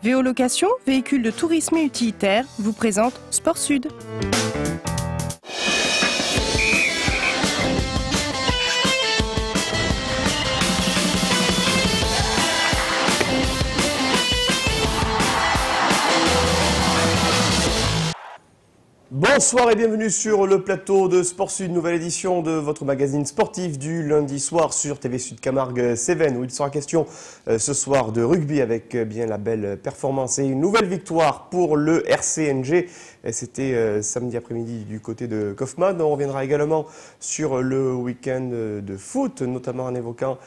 Véolocation, véhicule de tourisme et utilitaire, vous présente Sport Sud. Bonsoir et bienvenue sur le plateau de Sport Sud, nouvelle édition de votre magazine sportif du lundi soir sur TV Sud Camargue Cévennes, où il sera question ce soir de rugby avec bien la belle performance et une nouvelle victoire pour le RCNG. C'était samedi après-midi du côté de Kaufmann. On reviendra également sur le week-end de foot, notamment en évoquant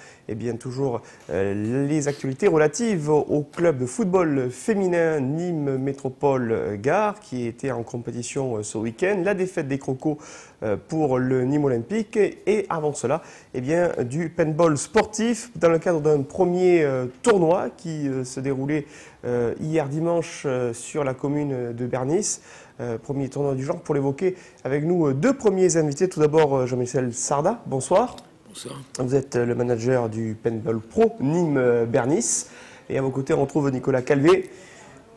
toujours les actualités relatives au club de football féminin Nîmes Métropole Gare qui était en compétition ce week-end. La défaite des Crocos pour le Nîmes Olympique et avant cela du paintball sportif dans le cadre d'un premier tournoi qui se déroulait hier dimanche sur la commune de Bernis. Premier tournoi du genre. Pour l'évoquer avec nous, deux premiers invités. Tout d'abord Jean-Michel Sarda, bonsoir. Bonsoir. Vous êtes le manager du Paintball Pro Nîmes Bernis. Et à vos côtés, on retrouve Nicolas Calvé,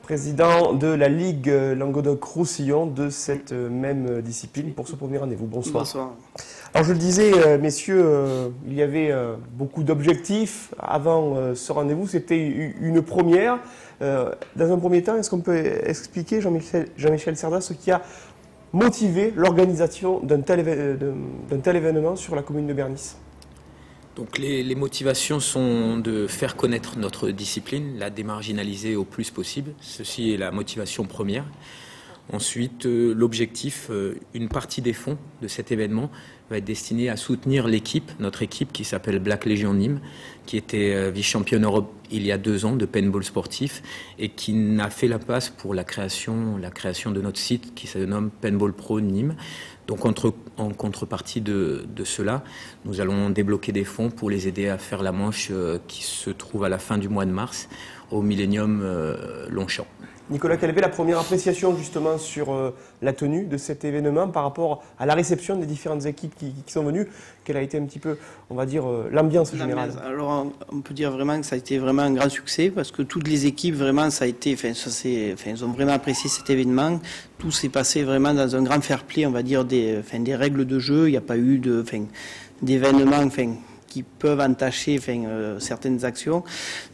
président de la Ligue Languedoc-Roussillon de cette même discipline pour ce premier rendez-vous. Bonsoir. Bonsoir. Alors je le disais, messieurs, il y avait beaucoup d'objectifs avant ce rendez-vous. C'était une première. Dans un premier temps, est-ce qu'on peut expliquer, Jean-Michel Sarda, ce qui a motivé l'organisation d'un tel événement sur la commune de Bernis? Donc les motivations sont de faire connaître notre discipline, la démarginaliser au plus possible. Ceci est la motivation première. Ensuite, l'objectif, une partie des fonds de cet événement va être destinée à soutenir l'équipe, notre équipe qui s'appelle Black Legion Nîmes, qui était vice-championne Europe il y a 2 ans de paintball sportif et qui n'a fait la passe pour la création de notre site qui se nomme Paintball Pro Nîmes. Donc en contrepartie de cela, nous allons débloquer des fonds pour les aider à faire la manche qui se trouve à la fin du mois de mars au Millennium Longchamp. Nicolas Calvé, la première appréciation justement sur la tenue de cet événement par rapport à la réception des différentes équipes qui sont venues, quelle a été un petit peu, on va dire, l'ambiance générale? Alors on peut dire vraiment que ça a été vraiment un grand succès parce que toutes les équipes vraiment ça a été, ils ont vraiment apprécié cet événement. Tout s'est passé vraiment dans un grand fair play, on va dire des règles de jeu. Il n'y a pas eu d'événements qui peuvent entacher certaines actions.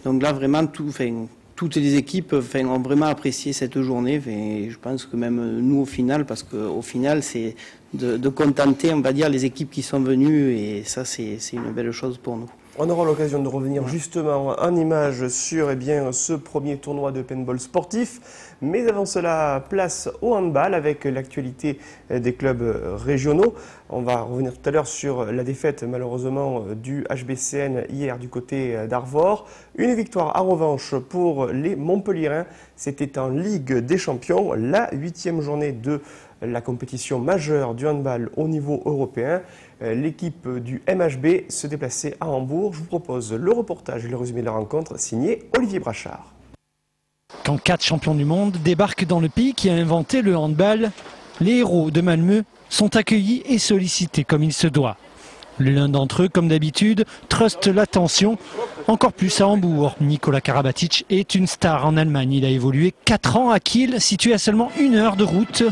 Donc là vraiment toutes les équipes ont vraiment apprécié cette journée. Je pense que même nous au final, parce qu'au final c'est de contenter, on va dire, les équipes qui sont venues et ça c'est une belle chose pour nous. On aura l'occasion de revenir justement en images sur ce premier tournoi de paintball sportif. Mais avant cela, place au handball avec l'actualité des clubs régionaux. On va revenir tout à l'heure sur la défaite malheureusement du HBCN hier du côté d'Arvor. Une victoire en revanche pour les Montpelliérains. C'était en Ligue des Champions, la 8e journée de la compétition majeure du handball au niveau européen. L'équipe du MHB se déplaçait à Hambourg. Je vous propose le reportage et le résumé de la rencontre signé Olivier Brachard. Quand 4 champions du monde débarquent dans le pays qui a inventé le handball, les héros de Malmö sont accueillis et sollicités comme il se doit. L'un d'entre eux, comme d'habitude, truste l'attention, encore plus à Hambourg. Nikola Karabatic est une star en Allemagne. Il a évolué 4 ans à Kiel, situé à seulement 1 heure de route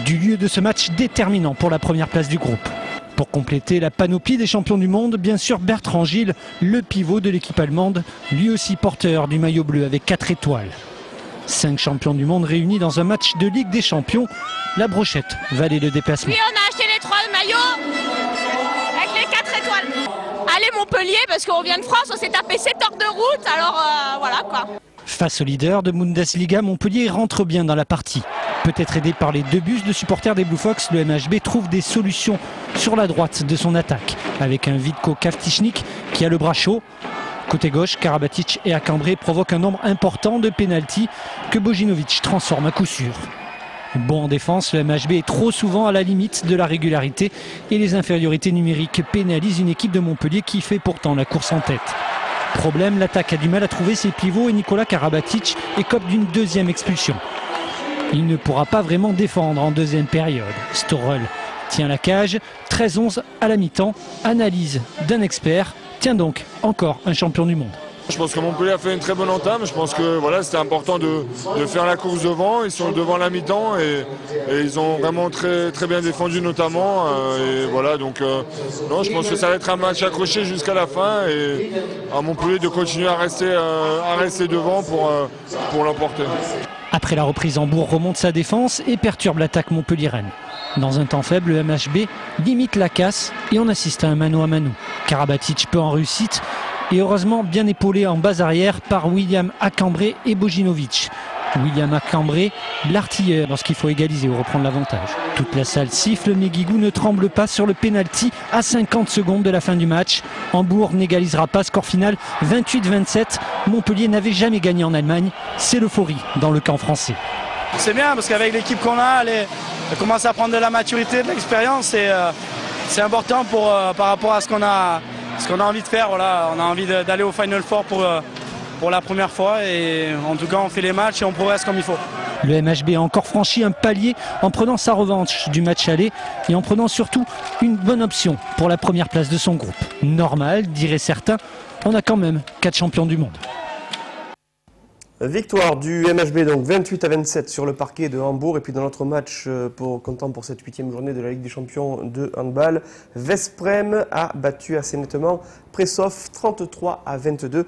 du lieu de ce match déterminant pour la première place du groupe. Pour compléter la panoplie des champions du monde, bien sûr Bertrand Gilles, le pivot de l'équipe allemande, lui aussi porteur du maillot bleu avec 4 étoiles. 5 champions du monde réunis dans un match de Ligue des Champions. La brochette valait le déplacement. Oui, on a acheté les 3 maillots avec les 4 étoiles. Allez Montpellier, parce qu'on vient de France, on s'est tapé 7 heures de route, alors voilà quoi. Face au leader de Bundesliga, Montpellier rentre bien dans la partie. Peut-être aidé par les 2 bus de supporters des Blue Fox, le MHB trouve des solutions sur la droite de son attaque. Avec un Vitko Kavtichnik qui a le bras chaud. Côté gauche, Karabatic et Acambré provoquent un nombre important de pénaltys que Bojinovic transforme à coup sûr. Bon en défense, le MHB est trop souvent à la limite de la régularité et les infériorités numériques pénalisent une équipe de Montpellier qui fait pourtant la course en tête. Problème, l'attaque a du mal à trouver ses pivots et Nikola Karabatic écope d'une 2e expulsion. Il ne pourra pas vraiment défendre en 2e période. Storrel tient la cage, 13-11 à la mi-temps, analyse d'un expert. Tiens donc, encore un champion du monde. Je pense que Montpellier a fait une très bonne entame. Je pense que voilà, c'était important de faire la course devant. Ils sont devant la mi-temps et ils ont vraiment très bien défendu notamment. Et voilà, donc non, je pense que ça va être un match accroché jusqu'à la fin et à Montpellier de continuer à rester devant pour l'emporter. Après la reprise, Hambourg remonte sa défense et perturbe l'attaque montpelliéraine. Dans un temps faible, le MHB limite la casse et on assiste à un mano à mano. Karabatic peu en réussite et heureusement bien épaulé en base arrière par William Acambré et Bojinovic. William Acambré, l'artilleur lorsqu'il faut égaliser ou reprendre l'avantage. Toute la salle siffle, mais Guigou ne tremble pas sur le pénalty à 50 secondes de la fin du match. Hambourg n'égalisera pas, score final 28-27. Montpellier n'avait jamais gagné en Allemagne. C'est l'euphorie dans le camp français. C'est bien parce qu'avec l'équipe qu'on a, elle commence à prendre de la maturité, de l'expérience et c'est important par rapport à ce qu'on a envie de faire. Voilà, on a envie d'aller au Final Four pour la première fois et en tout cas on fait les matchs et on progresse comme il faut. Le MHB a encore franchi un palier en prenant sa revanche du match aller et en prenant surtout une bonne option pour la première place de son groupe. Normal, diraient certains, on a quand même 4 champions du monde. Victoire du MHB, donc 28-27 sur le parquet de Hambourg. Et puis dans notre match comptant pour cette 8e journée de la Ligue des Champions de handball, Veszprém a battu assez nettement Prešov 33-22. De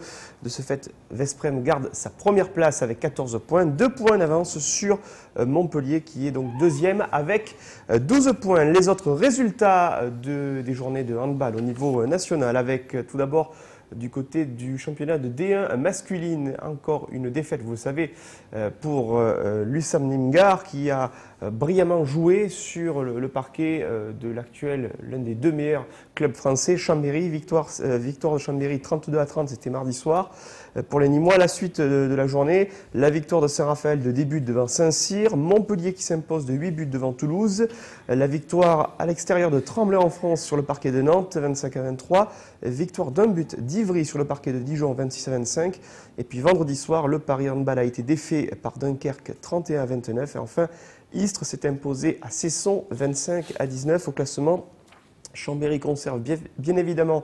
ce fait, Veszprém garde sa première place avec 14 points, 2 points d'avance sur Montpellier qui est donc deuxième avec 12 points. Les autres résultats des journées de handball au niveau national avec tout d'abord du côté du championnat de D1 masculine, encore une défaite, vous le savez, pour l'USAM Nîmes-Gard qui a brillamment joué sur le parquet de l'actuel, l'un des 2 meilleurs clubs français, Chambéry. Victoire de Chambéry 32-30, c'était mardi soir. Pour les Nîmois, la suite de la journée, la victoire de Saint-Raphaël de début devant Saint-Cyr, Montpellier qui s'impose de 8 buts devant Toulouse, la victoire à l'extérieur de Tremblay en France sur le parquet de Nantes 25-23, victoire d'un but d'Ivry sur le parquet de Dijon 26-25, et puis vendredi soir, le Paris Handball a été défait par Dunkerque 31-29, et enfin Istres s'est imposé à Cesson 25-19 au classement. Chambéry conserve bien évidemment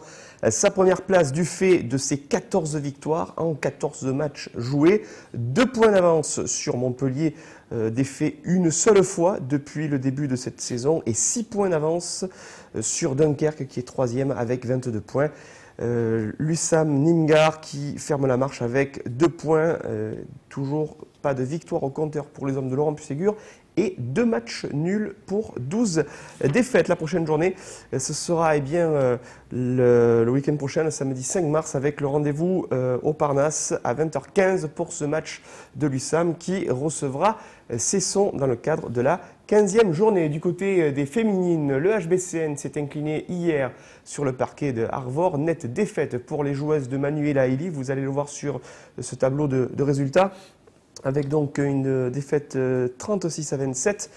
sa première place du fait de ses 14 victoires en 14 matchs joués. 2 points d'avance sur Montpellier, défait une seule fois depuis le début de cette saison, et 6 points d'avance sur Dunkerque qui est 3e avec 22 points. L'USAM Nîmes-Gard qui ferme la marche avec 2 points, toujours pas de victoire au compteur pour les hommes de Laurent Pusségur et 2 matchs nuls pour 12 défaites. La prochaine journée, ce sera le week-end prochain, le samedi 5 mars, avec le rendez-vous au Parnasse à 20h15 pour ce match de l'USAM qui recevra Cesson dans le cadre de la 15e journée. Du côté des féminines, le HBCN s'est incliné hier sur le parquet de Arvor. Nette défaite pour les joueuses de Manuela Elie. Vous allez le voir sur ce tableau de résultats, avec donc une défaite 36-27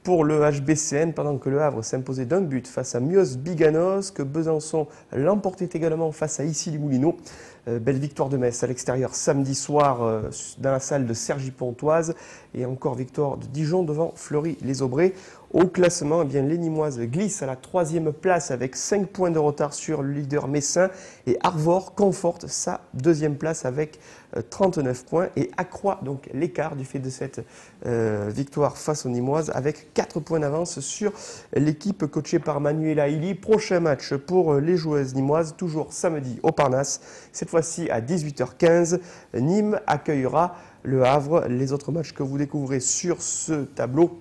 pour le HBCN, pendant que le Havre s'imposait d'un but face à Mios Biganos, que Besançon l'emportait également face à Issy-les-Moulineaux. Belle victoire de Metz à l'extérieur samedi soir dans la salle de Cergy-Pontoise, et encore victoire de Dijon devant Fleury-les-Aubrais. Au classement, les Nîmoises glissent à la 3e place avec 5 points de retard sur le leader messin, et Arvor conforte sa 2e place avec 39 points et accroît donc l'écart du fait de cette victoire face aux Nîmoises avec 4 points d'avance sur l'équipe coachée par Manuela Elie. Prochain match pour les joueuses nîmoises, toujours samedi au Parnasse, cette fois-ci à 18h15. Nîmes accueillera le Havre. Les autres matchs que vous découvrez sur ce tableau,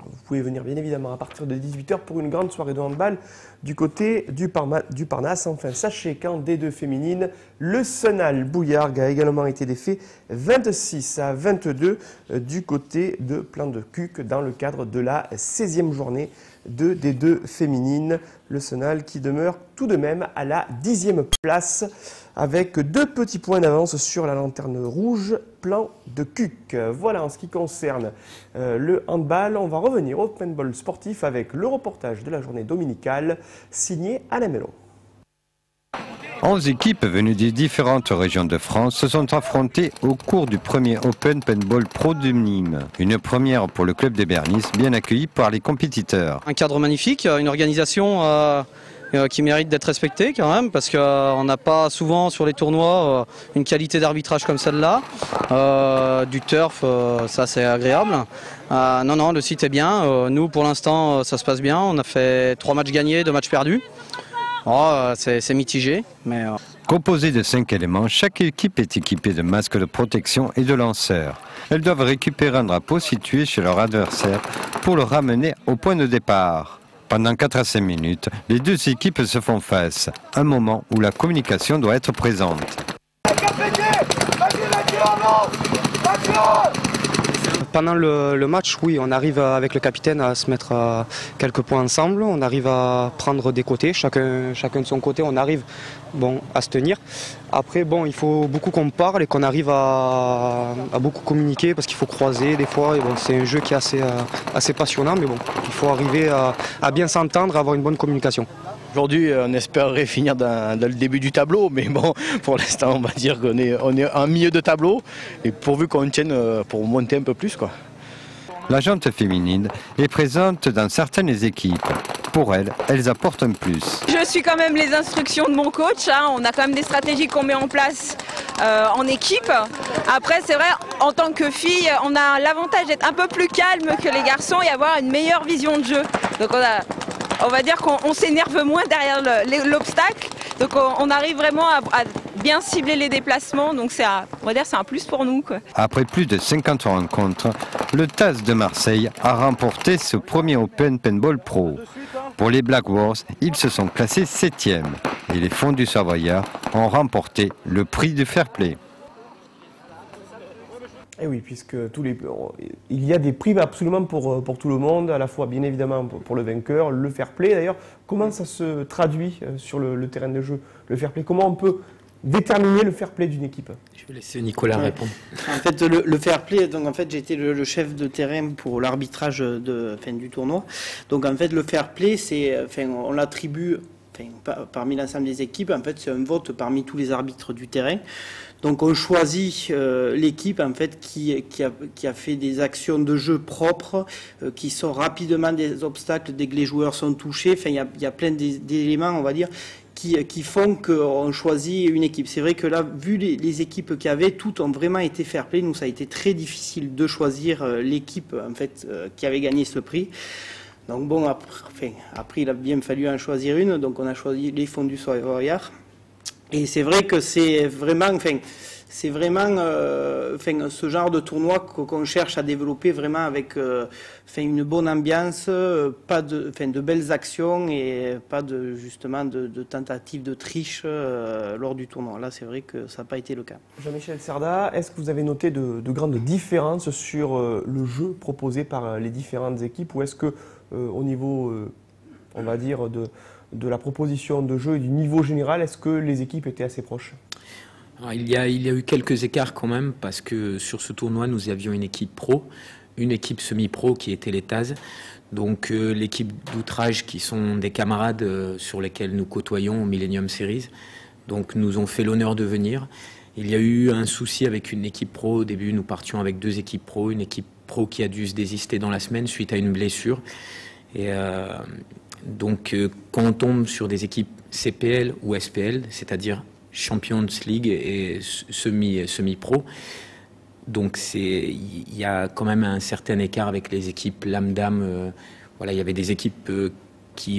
vous pouvez venir bien évidemment à partir de 18h pour une grande soirée de handball du côté du Parnasse. Enfin, sachez qu'en D2 féminine, le Senal Bouillargues a également été défait 26-22 du côté de Plan de Cuc dans le cadre de la 16e journée de D2 féminine. Le Senal qui demeure tout de même à la 10e place avec 2 petits points d'avance sur la lanterne rouge Plan de Cuc. Voilà en ce qui concerne le handball. On va revenir au paintball sportif avec le reportage de la journée dominicale signé Alain Melon. 11 équipes venues des différentes régions de France se sont affrontées au cours du premier Open Paintball Pro de Nîmes. Une première pour le club des Bernis, bien accueilli par les compétiteurs. Un cadre magnifique, une organisation qui mérite d'être respectée quand même, parce qu'on n'a pas souvent sur les tournois une qualité d'arbitrage comme celle-là. Du turf, ça c'est agréable. Non, le site est bien. Nous, pour l'instant, ça se passe bien. On a fait 3 matchs gagnés, 2 matchs perdus. C'est mitigé, mais... Composé de 5 éléments, chaque équipe est équipée de masques de protection et de lanceurs. Elles doivent récupérer un drapeau situé chez leur adversaire pour le ramener au point de départ. Pendant 4 à 5 minutes, les deux équipes se font face, un moment où la communication doit être présente. Pendant le match, oui, on arrive avec le capitaine à se mettre quelques points ensemble, on arrive à prendre des côtés, chacun de son côté, on arrive à se tenir. Après, il faut beaucoup qu'on parle et qu'on arrive à beaucoup communiquer parce qu'il faut croiser des fois. C'est un jeu qui est assez passionnant, mais il faut arriver à bien s'entendre, à avoir une bonne communication. Aujourd'hui, on espérerait finir dans le début du tableau, mais pour l'instant, on va dire qu'on est en milieu de tableau, et pourvu qu'on tienne pour monter un peu plus, quoi. La jante féminine est présente dans certaines équipes. Pour elles apportent un plus. Je suis quand même les instructions de mon coach. On a quand même des stratégies qu'on met en place en équipe. Après, c'est vrai, en tant que fille, on a l'avantage d'être un peu plus calme que les garçons et avoir une meilleure vision de jeu. Donc on va dire qu'on s'énerve moins derrière l'obstacle. Donc on arrive vraiment à bien cibler les déplacements. Donc on va dire c'est un plus pour nous, quoi. Après plus de 50 rencontres, le TAS de Marseille a remporté ce premier Open Paintball Pro. Pour les Black Wars, ils se sont classés 7e et les Fondus Savoyards ont remporté le prix du fair play. Et oui, puisque il y a des prix absolument pour tout le monde, à la fois bien évidemment pour le vainqueur, le fair play. D'ailleurs, comment ça se traduit sur le terrain de jeu, le fair play? Comment on peut déterminer le fair play d'une équipe? Je vais laisser Nicolas répondre. En fait, le fair play, donc en fait, j'étais le chef de terrain pour l'arbitrage du tournoi. Donc en fait, le fair play, on l'attribue parmi l'ensemble des équipes. En fait, c'est un vote parmi tous les arbitres du terrain. Donc on choisit l'équipe en fait qui a fait des actions de jeu propres, qui sort rapidement des obstacles dès que les joueurs sont touchés. Enfin, il y a plein d'éléments, on va dire, qui font qu'on choisit une équipe. C'est vrai que là, vu les équipes qu'il y avait, toutes ont vraiment été fair play. Nous, ça a été très difficile de choisir l'équipe en fait qui avait gagné ce prix. Donc après, il a bien fallu en choisir une. Donc on a choisi les Fondus Savoyards. Et c'est vrai que c'est vraiment ce genre de tournoi qu'on cherche à développer vraiment avec une bonne ambiance, de belles actions et pas de tentatives de triche lors du tournoi. Là, c'est vrai que ça n'a pas été le cas. Jean-Michel Sarda, est-ce que vous avez noté de grandes différences sur le jeu proposé par les différentes équipes, ou est-ce que au niveau, on va dire, de la proposition de jeu et du niveau général, est-ce que les équipes étaient assez proches? Alors, il y a eu quelques écarts quand même, parce que sur ce tournoi, nous avions une équipe pro, une équipe semi-pro qui était les TAS. Donc l'équipe d'outrage qui sont des camarades sur lesquels nous côtoyons au Millennium Series, donc nous ont fait l'honneur de venir. Il y a eu un souci avec une équipe pro. Au début, nous partions avec 2 équipes pro, une équipe pro qui a dû se désister dans la semaine suite à une blessure. Et donc, quand on tombe sur des équipes CPL ou SPL, c'est-à-dire Champions League et semi-pro, donc il y a quand même un certain écart avec les équipes lambda. Voilà, il y avait des équipes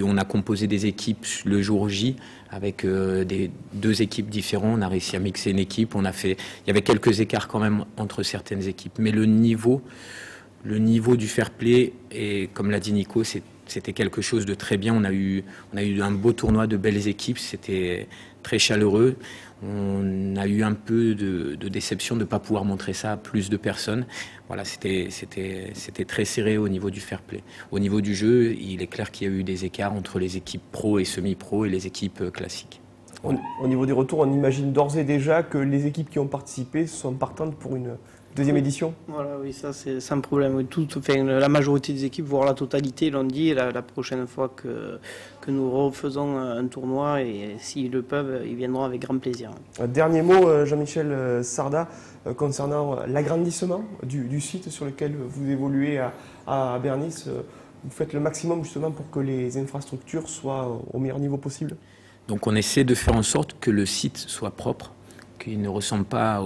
on a composé des équipes le jour J avec 2 équipes différentes. On a réussi à mixer une équipe. Il y avait quelques écarts quand même entre certaines équipes, mais le niveau du fair play, et comme l'a dit Nico, c'était quelque chose de très bien. On a eu un beau tournoi, de belles équipes, c'était très chaleureux. On a eu un peu de déception de ne pas pouvoir montrer ça à plus de personnes. Voilà, c'était très serré au niveau du fair play. Au niveau du jeu, il est clair qu'il y a eu des écarts entre les équipes pro et semi-pro et les équipes classiques. Au niveau des retours, on imagine d'ores et déjà que les équipes qui ont participé sont partantes pour une deuxième édition? Voilà, oui, ça c'est sans problème. La majorité des équipes, voire la totalité, l'ont dit. La prochaine fois que nous refaisons un tournoi, et s'ils le peuvent, ils viendront avec grand plaisir. Dernier mot, Jean-Michel Sarda, concernant l'agrandissement du site sur lequel vous évoluez à Bernis. vous faites le maximum justement pour que les infrastructures soient au meilleur niveau possible? Donc on essaie de faire en sorte que le site soit propre, qu'il ne ressemble pas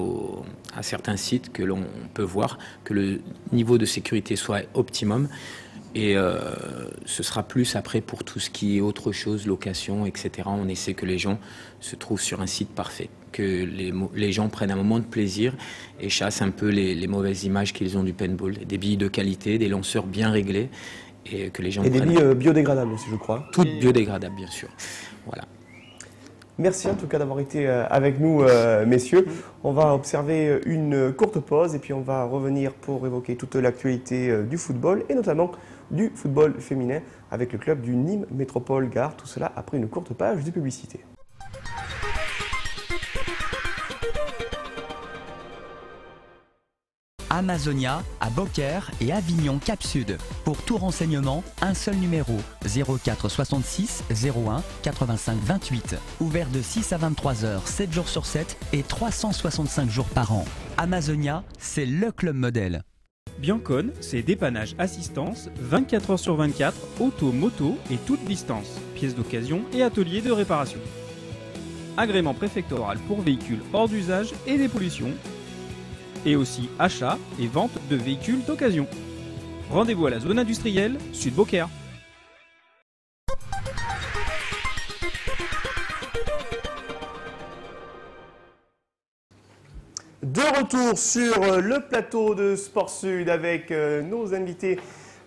à certains sites que l'on peut voir, que le niveau de sécurité soit optimum. Et ce sera plus après pour tout ce qui est autre chose, location, etc. On essaie que les gens se trouvent sur un site parfait, que les gens prennent un moment de plaisir et chassent un peu les mauvaises images qu'ils ont du paintball. Des billes de qualité, des lanceurs bien réglés et que les gens des prennent... billes biodégradables aussi, je crois. Toutes biodégradables, bien sûr. Voilà. Merci en tout cas d'avoir été avec nous, messieurs. On va observer une courte pause et puis on va revenir pour évoquer toute l'actualité du football et notamment du football féminin avec le club du Nîmes Métropole Gare. Tout cela après une courte page de publicité. Amazonia, à Beaucaire et Avignon Cap Sud. Pour tout renseignement, un seul numéro 04 66 01 85 28. Ouvert de 6 à 23 heures, 7 jours sur 7 et 365 jours par an. Amazonia, c'est le club modèle. Biancone, c'est dépannage assistance 24 heures sur 24, auto, moto et toute distance, pièces d'occasion et ateliers de réparation. Agrément préfectoral pour véhicules hors d'usage et des pollutions. Et aussi achat et vente de véhicules d'occasion. Rendez-vous à la zone industrielle Sud Beaucaire. De retour sur le plateau de Sport Sud avec nos invités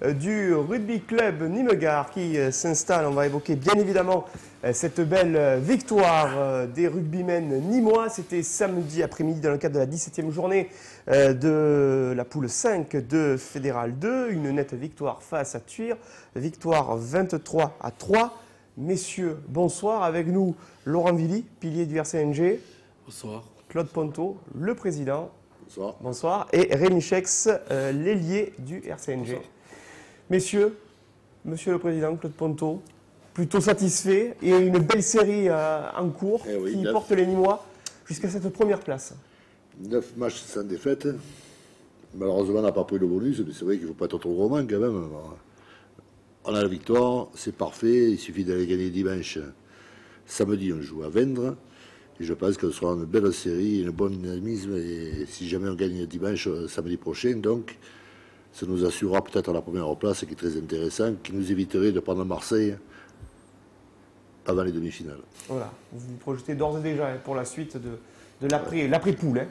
du rugby club Nîmes Gare qui s'installe. On va évoquer bien évidemment cette belle victoire des rugbymen nîmois. C'était samedi après-midi dans le cadre de la 17e journée de la poule 5 de Fédéral 2. Une nette victoire face à Thuir. Victoire 23-3. Messieurs, bonsoir. Avec nous, Laurent Villy, pilier du RCNG. Bonsoir. Claude Ponto, le président. Bonsoir. Bonsoir. Et Rémi Chex, l'ailier du RCNG. Bonsoir. Messieurs, monsieur le président Claude Ponto, plutôt satisfait et une belle série en cours qui porte les Nîmois jusqu'à cette première place. 9 matchs sans défaite. Malheureusement, on n'a pas pris le bonus, mais c'est vrai qu'il ne faut pas être trop gourmand quand même. On a la victoire, c'est parfait. Il suffit d'aller gagner dimanche. Samedi, on joue à Vendre. Et je pense que ce sera une belle série, un bon dynamisme. Et si jamais on gagne dimanche, samedi prochain, donc, ça nous assurera peut-être la première place, qui est très intéressant, qui nous éviterait de prendre Marseille avant les demi-finales. Voilà, vous vous projetez d'ores et déjà pour la suite de l'après-poule. Hein.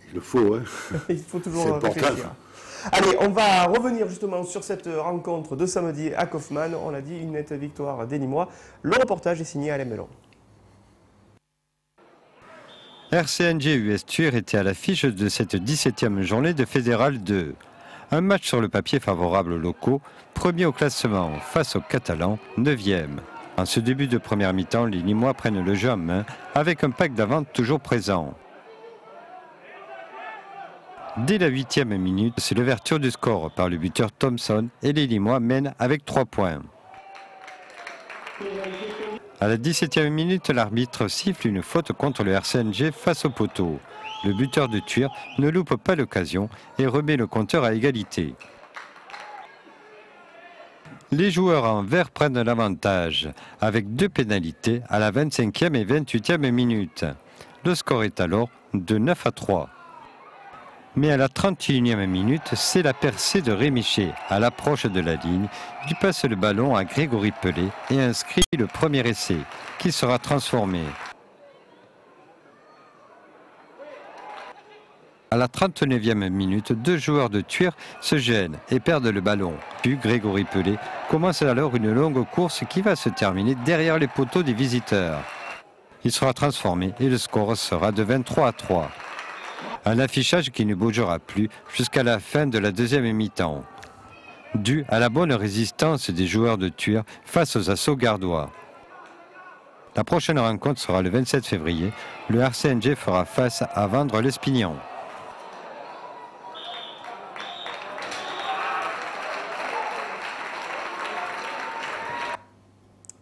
Il le faut, hein. Il faut toujours réfléchir. Allez, on va revenir justement sur cette rencontre de samedi à Kaufmann. On l'a dit, une nette victoire des Nîmois. Le reportage est signé Alain Mellon. RCNG US Thuir était à l'affiche de cette 17e journée de Fédéral 2. Un match sur le papier favorable aux locaux, premier au classement face aux Catalans, 9e. En ce début de première mi-temps, les Nîmois prennent le jeu en main avec un pack d'avant toujours présent. Dès la 8e minute, c'est l'ouverture du score par le buteur Thompson et les Nîmois mènent avec 3 points. À la 17e minute, l'arbitre siffle une faute contre le RCNG face au poteau. Le buteur de Thuir ne loupe pas l'occasion et remet le compteur à égalité. Les joueurs en vert prennent l'avantage avec 2 pénalités à la 25e et 28e minute. Le score est alors de 9-3. Mais à la 31e minute, c'est la percée de Rémiché. À l'approche de la ligne, il passe le ballon à Grégory Pelé et inscrit le premier essai, qui sera transformé. À la 39e minute, 2 joueurs de Thuir se gênent et perdent le ballon. Puis Grégory Pelé commence alors une longue course qui va se terminer derrière les poteaux des visiteurs. Il sera transformé et le score sera de 23-3. Un affichage qui ne bougera plus jusqu'à la fin de la deuxième mi-temps, dû à la bonne résistance des joueurs de Thuir face aux assauts gardois. La prochaine rencontre sera le 27 février. Le RCNG fera face à Vendre-l'Espignon.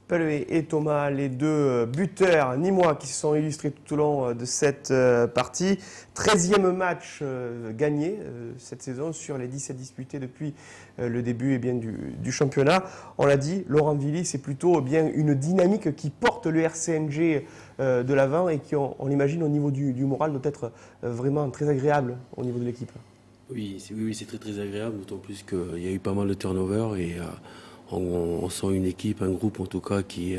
Palouet et Thomas, les deux buteurs nîmois qui se sont illustrés tout au long de cette partie. 13e match gagné cette saison sur les 17 disputés depuis le début du championnat. On l'a dit, Laurent Villy, c'est plutôt une dynamique qui porte le RCNG de l'avant et qui, on l'imagine, au niveau du moral, doit être vraiment très agréable au niveau de l'équipe. Oui, c'est très très agréable, d'autant plus qu'il y a eu pas mal de turnover et on sent une équipe, un groupe en tout cas qui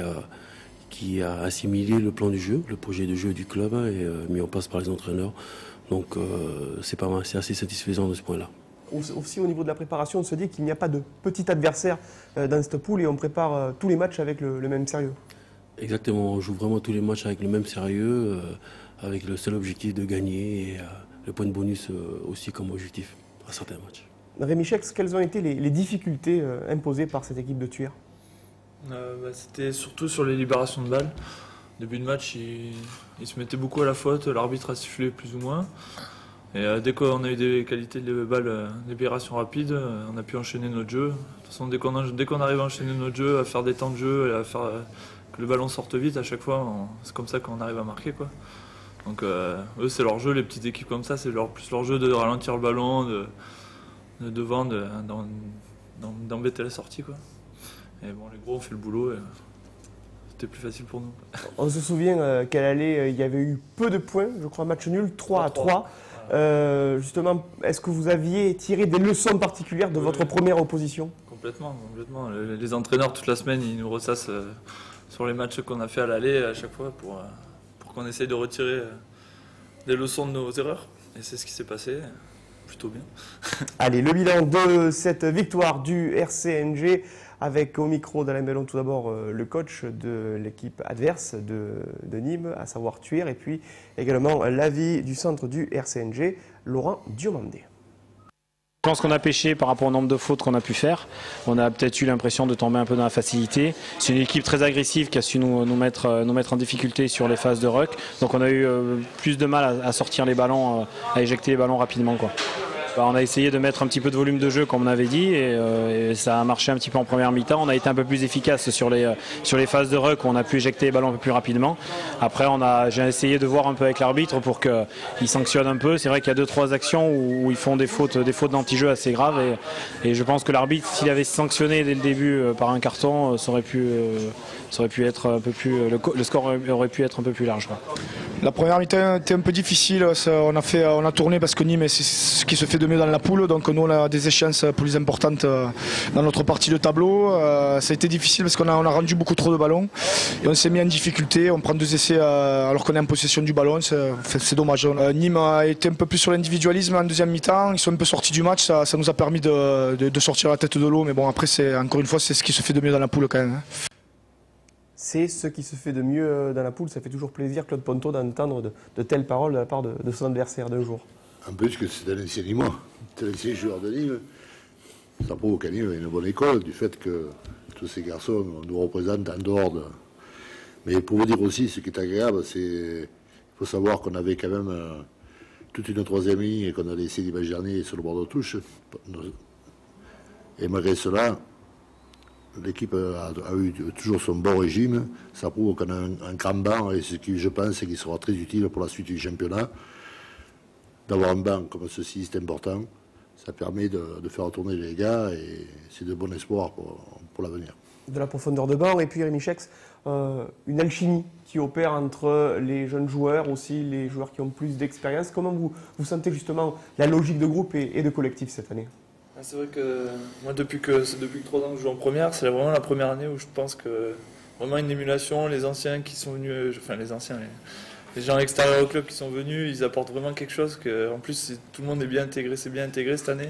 a assimilé le plan du jeu, le projet de jeu du club et mis en place par les entraîneurs. Donc c'est pas mal, c'est assez satisfaisant de ce point-là. Aussi au niveau de la préparation, on se dit qu'il n'y a pas de petit adversaire dans cette poule et on prépare tous les matchs avec le même sérieux. Exactement, on joue vraiment tous les matchs avec le même sérieux, avec le seul objectif de gagner et le point de bonus aussi comme objectif à certains matchs. Rémi Chex, quelles ont été les difficultés imposées par cette équipe de Thuir? C'était surtout sur les libérations de balles. Début de match, ils se mettaient beaucoup à la faute, l'arbitre a sifflé plus ou moins. Et dès qu'on a eu des qualités de balles, libération rapide, on a pu enchaîner notre jeu. De toute façon, dès qu'on arrive à enchaîner notre jeu, à faire des temps de jeu, et à faire que le ballon sorte vite, à chaque fois, c'est comme ça qu'on arrive à marquer, quoi. Donc eux, c'est leur jeu, les petites équipes comme ça, c'est plus leur jeu de ralentir le ballon, devant, d'embêter la sortie, quoi. Et bon, les gros ont fait le boulot et c'était plus facile pour nous. On se souvient qu'à l'aller, il y avait eu peu de points, je crois match nul, 3-3. Justement, est-ce que vous aviez tiré des leçons particulières de votre première opposition? Complètement. Les entraîneurs, toute la semaine, ils nous ressassent sur les matchs qu'on a fait à l'aller à chaque fois pour qu'on essaye de retirer des leçons de nos erreurs. Et c'est ce qui s'est passé. Plutôt bien. Allez, le bilan de cette victoire du RCNG avec au micro d'Alain Bellon tout d'abord le coach de l'équipe adverse de Nîmes, à savoir Thuir, et puis également l'avis du centre du RCNG, Laurent Diomandé. Je pense qu'on a pêché par rapport au nombre de fautes qu'on a pu faire. On a peut-être eu l'impression de tomber un peu dans la facilité. C'est une équipe très agressive qui a su nous mettre en difficulté sur les phases de ruck. Donc on a eu plus de mal à sortir les ballons, à éjecter les ballons rapidement, quoi. On a essayé de mettre un petit peu de volume de jeu comme on avait dit et ça a marché un petit peu en première mi-temps. On a été un peu plus efficace sur les phases de ruck où on a pu éjecter les ballons un peu plus rapidement. Après j'ai essayé de voir un peu avec l'arbitre pour qu'il sanctionne un peu. C'est vrai qu'il y a 2-3 actions où ils font des fautes d'anti-jeu assez graves et je pense que l'arbitre, s'il avait sanctionné dès le début par un carton, ça aurait pu être un peu plus, le score aurait pu être un peu plus large, quoi. La première mi-temps était un peu difficile, on a tourné parce que Nîmes c'est ce qui se fait de mieux dans la poule, donc nous on a des échéances plus importantes dans notre partie de tableau. Ça a été difficile parce qu'on a rendu beaucoup trop de ballons et on s'est mis en difficulté, on prend 2 essais alors qu'on est en possession du ballon, c'est dommage. Nîmes a été un peu plus sur l'individualisme en deuxième mi-temps, ils sont un peu sortis du match, ça nous a permis de sortir la tête de l'eau, mais bon après encore une fois c'est ce qui se fait de mieux dans la poule quand même. C'est ce qui se fait de mieux dans la poule. Ça fait toujours plaisir, Claude Ponto, d'entendre de telles paroles de la part de son adversaire d'un jour. En plus que c'est un ancien Nîmois, c'est un ancien joueur de Nîmes. Ça prouve qu'à Nîmes, il y a une bonne école du fait que tous ces garçons nous représentent en dehors de... Mais pour vous dire aussi, ce qui est agréable, il faut savoir qu'on avait quand même toute une troisième ligne et qu'on a laissé dimanche dernier sur le bord de touche. Et malgré cela, l'équipe a eu toujours son bon régime. Ça prouve qu'on a un grand banc et ce qui, je pense, c'est qu'il sera très utile pour la suite du championnat. D'avoir un banc comme ceci, c'est important. Ça permet de faire retourner les gars et c'est de bon espoir pour l'avenir. De la profondeur de banc et puis Rémi Chex, une alchimie qui opère entre les jeunes joueurs, aussi les joueurs qui ont plus d'expérience. Comment vous sentez justement la logique de groupe et de collectif cette année? C'est vrai que moi, depuis que 3 ans que je joue en première, c'est vraiment la première année où je pense que vraiment une émulation, les anciens qui sont venus, enfin les anciens, les gens extérieurs au club qui sont venus, ils apportent vraiment quelque chose. En plus, tout le monde est bien intégré, c'est bien intégré cette année.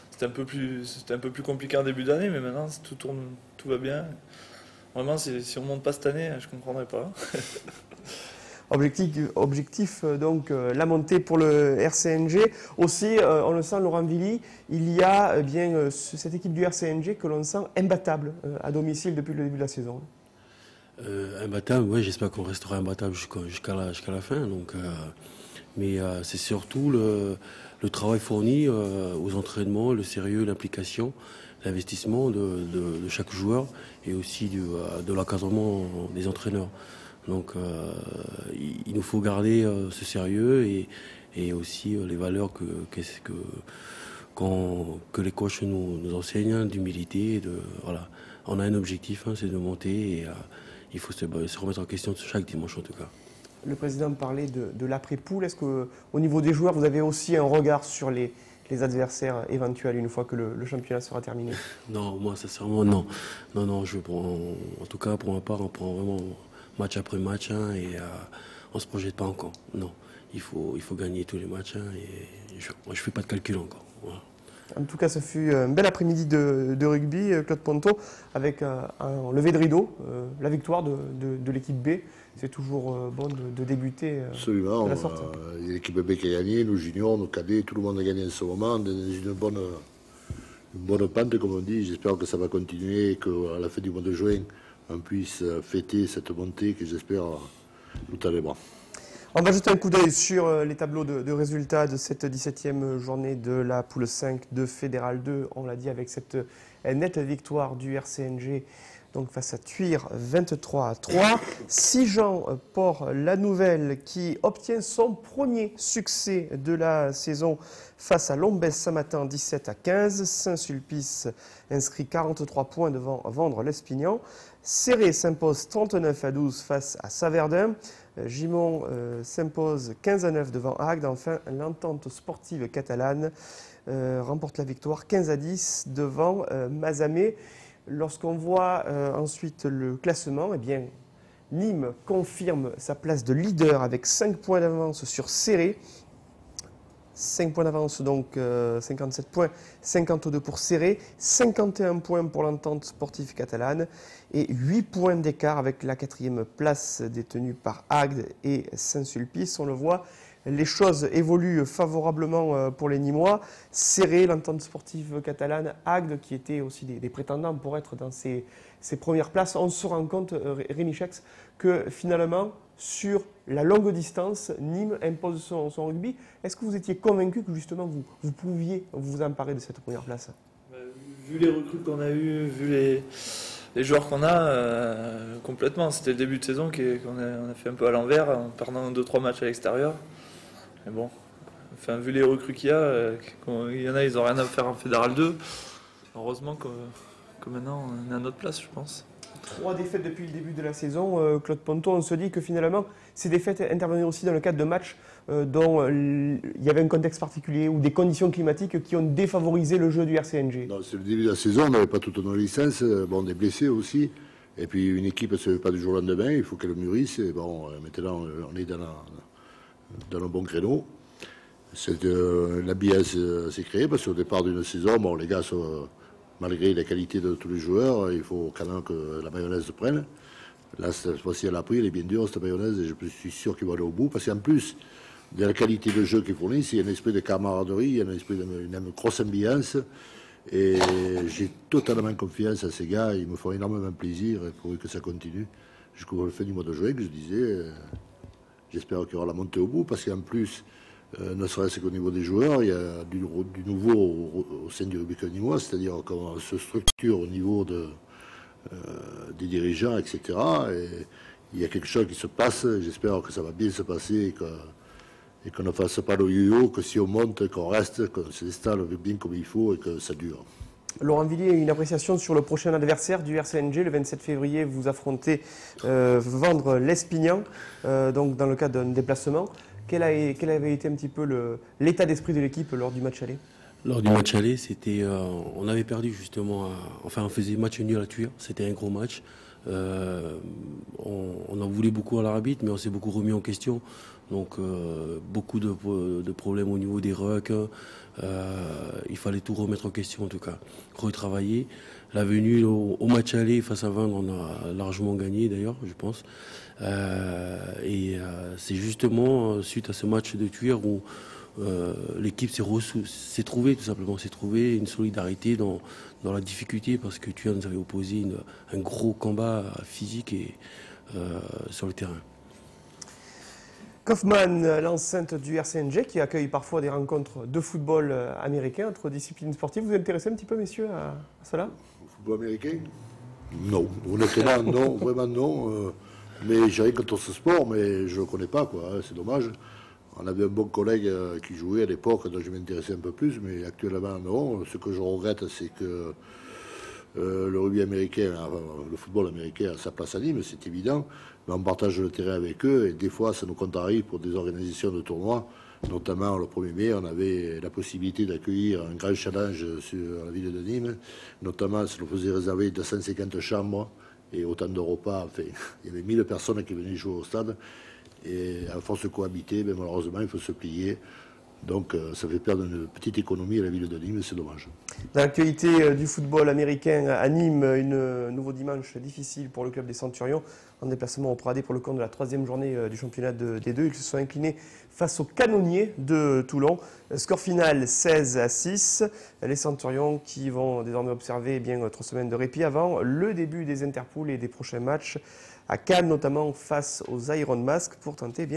C'était un peu plus compliqué en début d'année, mais maintenant tout tourne, tout va bien. Vraiment, si on ne monte pas cette année, je ne comprendrais pas. Objectif donc la montée pour le RCNG. Aussi, on le sent, Laurent Villy, il y a cette équipe du RCNG que l'on sent imbattable à domicile depuis le début de la saison. Imbattable, oui, j'espère qu'on restera imbattable jusqu'à la fin. Donc, Mais c'est surtout le travail fourni aux entraînements, le sérieux, l'implication, l'investissement de chaque joueur et aussi de l'encadrement des entraîneurs. Donc il nous faut garder ce sérieux et aussi les valeurs que les coachs nous enseignent, d'humilité. Voilà. On a un objectif, c'est de monter et il faut se remettre en question chaque dimanche en tout cas. Le président parlait de l'après-poule. Est-ce qu'au niveau des joueurs, vous avez aussi un regard sur les adversaires éventuels une fois que le championnat sera terminé? Non, moi sincèrement non. Non, en tout cas pour ma part, on prend vraiment match après match et on ne se projette pas encore. Non, il faut gagner tous les matchs et je ne fais pas de calcul encore. Voilà. En tout cas, ce fut un bel après-midi de rugby, Claude Ponto, avec un lever de rideau, la victoire de l'équipe B. C'est toujours bon de débuter absolument, de la sorte. L'équipe B qui a gagné, nos juniors, nos cadets, tout le monde a gagné en ce moment, dans une bonne pente, comme on dit. J'espère que ça va continuer et qu'à la fin du mois de juin, on puisse fêter cette montée que j'espère tout à l'heure. On va jeter un coup d'œil sur les tableaux de résultats de cette 17e journée de la poule 5 de Fédéral 2. On l'a dit avec cette nette victoire du RCNG donc face à Thuir 23-3. Sigean Port-la-Nouvelle qui obtient son premier succès de la saison face à Lombès ce matin 17-15. Saint-Sulpice inscrit 43 points devant Vendre-l'Espignan. Céré s'impose 39-12 face à Saverdun. Gimont s'impose 15-9 devant Agde. Enfin, l'entente sportive catalane remporte la victoire 15-10 devant Mazamet. Lorsqu'on voit ensuite le classement, eh bien, Nîmes confirme sa place de leader avec 5 points d'avance sur Céré. 5 points d'avance, donc 57 points, 52 pour Céré, 51 points pour l'entente sportive catalane et 8 points d'écart avec la 4e place détenue par Agde et Saint-Sulpice. On le voit, les choses évoluent favorablement pour les Nîmois. Céré, l'entente sportive catalane, Agde qui étaient aussi des prétendants pour être dans ces premières places. On se rend compte, Rémi Chex, que finalement, sur la longue distance, Nîmes impose son rugby. Est-ce que vous étiez convaincu que justement vous pouviez vous emparer de cette première place? Vu les recrues qu'on a eues, vu les joueurs qu'on a, complètement. C'était le début de saison qu'on a fait un peu à l'envers en perdant 2-3 matchs à l'extérieur. Mais bon, enfin, vu les recrues qu'il y a, il y en a, ils n'ont rien à faire en Fédéral 2. Heureusement que maintenant on est à notre place, je pense. 3 défaites depuis le début de la saison, Claude Ponto. On se dit que finalement, ces défaites intervenaient aussi dans le cadre de matchs dont il y avait un contexte particulier ou des conditions climatiques qui ont défavorisé le jeu du RCNG. C'est le début de la saison, on n'avait pas toutes nos licences, bon, des blessés aussi. Et puis une équipe ne se fait pas du jour au lendemain, il faut qu'elle mûrisse. Et bon, maintenant, on est dans le bon créneau. L'habillage s'est créé parce qu'au départ d'une saison, bon, les gars sont... Malgré la qualité de tous les joueurs, il faut quand même que la mayonnaise se prenne. Là, cette fois-ci, elle a pris, elle est bien dure, cette mayonnaise, et je suis sûr qu'ils vont aller au bout. Parce qu'en plus de la qualité de jeu qu'ils fournissent, il y a un esprit de camaraderie, il y a un esprit une grosse ambiance. Et j'ai totalement confiance à ces gars, ils me font énormément plaisir pour que ça continue jusqu'au fin du mois de juin, que je disais. J'espère qu'il y aura la montée au bout, parce qu'en plus... ne serait-ce qu'au niveau des joueurs, il y a du nouveau au sein du rugby nîmois, c'est-à-dire comment se structure au niveau des dirigeants, etc. Et il y a quelque chose qui se passe, j'espère que ça va bien se passer et qu'on ne fasse pas le yo-yo, que si on monte, qu'on reste, qu'on s'installe bien comme il faut et que ça dure. Laurent Villiers, une appréciation sur le prochain adversaire du RCNG. Le 27 février, vous affrontez Vendre-l'Espignan, donc dans le cadre d'un déplacement. Quel avait été un petit peu l'état d'esprit de l'équipe lors du match aller? Lors du match aller, c'était, on avait perdu justement, on faisait match nul à Thuir, c'était un gros match. On en voulait beaucoup à l'arbitre, mais on s'est beaucoup remis en question. Donc beaucoup de problèmes au niveau des rucks. Il fallait tout remettre en question en tout cas, retravailler. La venue au match aller face à Vendre, on a largement gagné d'ailleurs, je pense. C'est justement suite à ce match de Thuir où l'équipe s'est trouvée tout simplement, s'est trouvée une solidarité dans la difficulté parce que Thuir nous avait opposé un gros combat physique sur le terrain. Kaufmann, l'enceinte du RCNG, qui accueille parfois des rencontres de football américain entre disciplines sportives. Vous vous intéressez un petit peu, messieurs, à cela? Au football américain? Non. Honnêtement, non. Vraiment, non. Mais j'ai rien contre ce sport, mais je ne le connais pas, quoi. C'est dommage. On avait un bon collègue qui jouait à l'époque, dont je m'intéressais un peu plus, mais actuellement, non. Ce que je regrette, c'est que le rugby américain, le football américain a sa place à Nîmes, c'est évident. Mais on partage le terrain avec eux, et des fois, ça nous contrarie pour des organisations de tournois. Notamment, le 1er mai, on avait la possibilité d'accueillir un grand challenge sur la ville de Nîmes. Notamment, ça nous faisait réserver 250 chambres et autant de repas. Enfin, il y avait 1000 personnes qui venaient jouer au stade. Et à force de cohabiter, ben, malheureusement, il faut se plier. Donc ça fait perdre une petite économie à la ville de Nîmes, c'est dommage. Dans l'actualité du football américain à Nîmes, un nouveau dimanche difficile pour le club des Centurions. En déplacement au Pradé pour le compte de la 3e journée du championnat D2. Ils se sont inclinés face aux Canonniers de Toulon. Score final 16-6. Les Centurions qui vont désormais observer 3 semaines de répit avant le début des interpools et des prochains matchs à Cannes, notamment face aux Iron Mask, pour tenter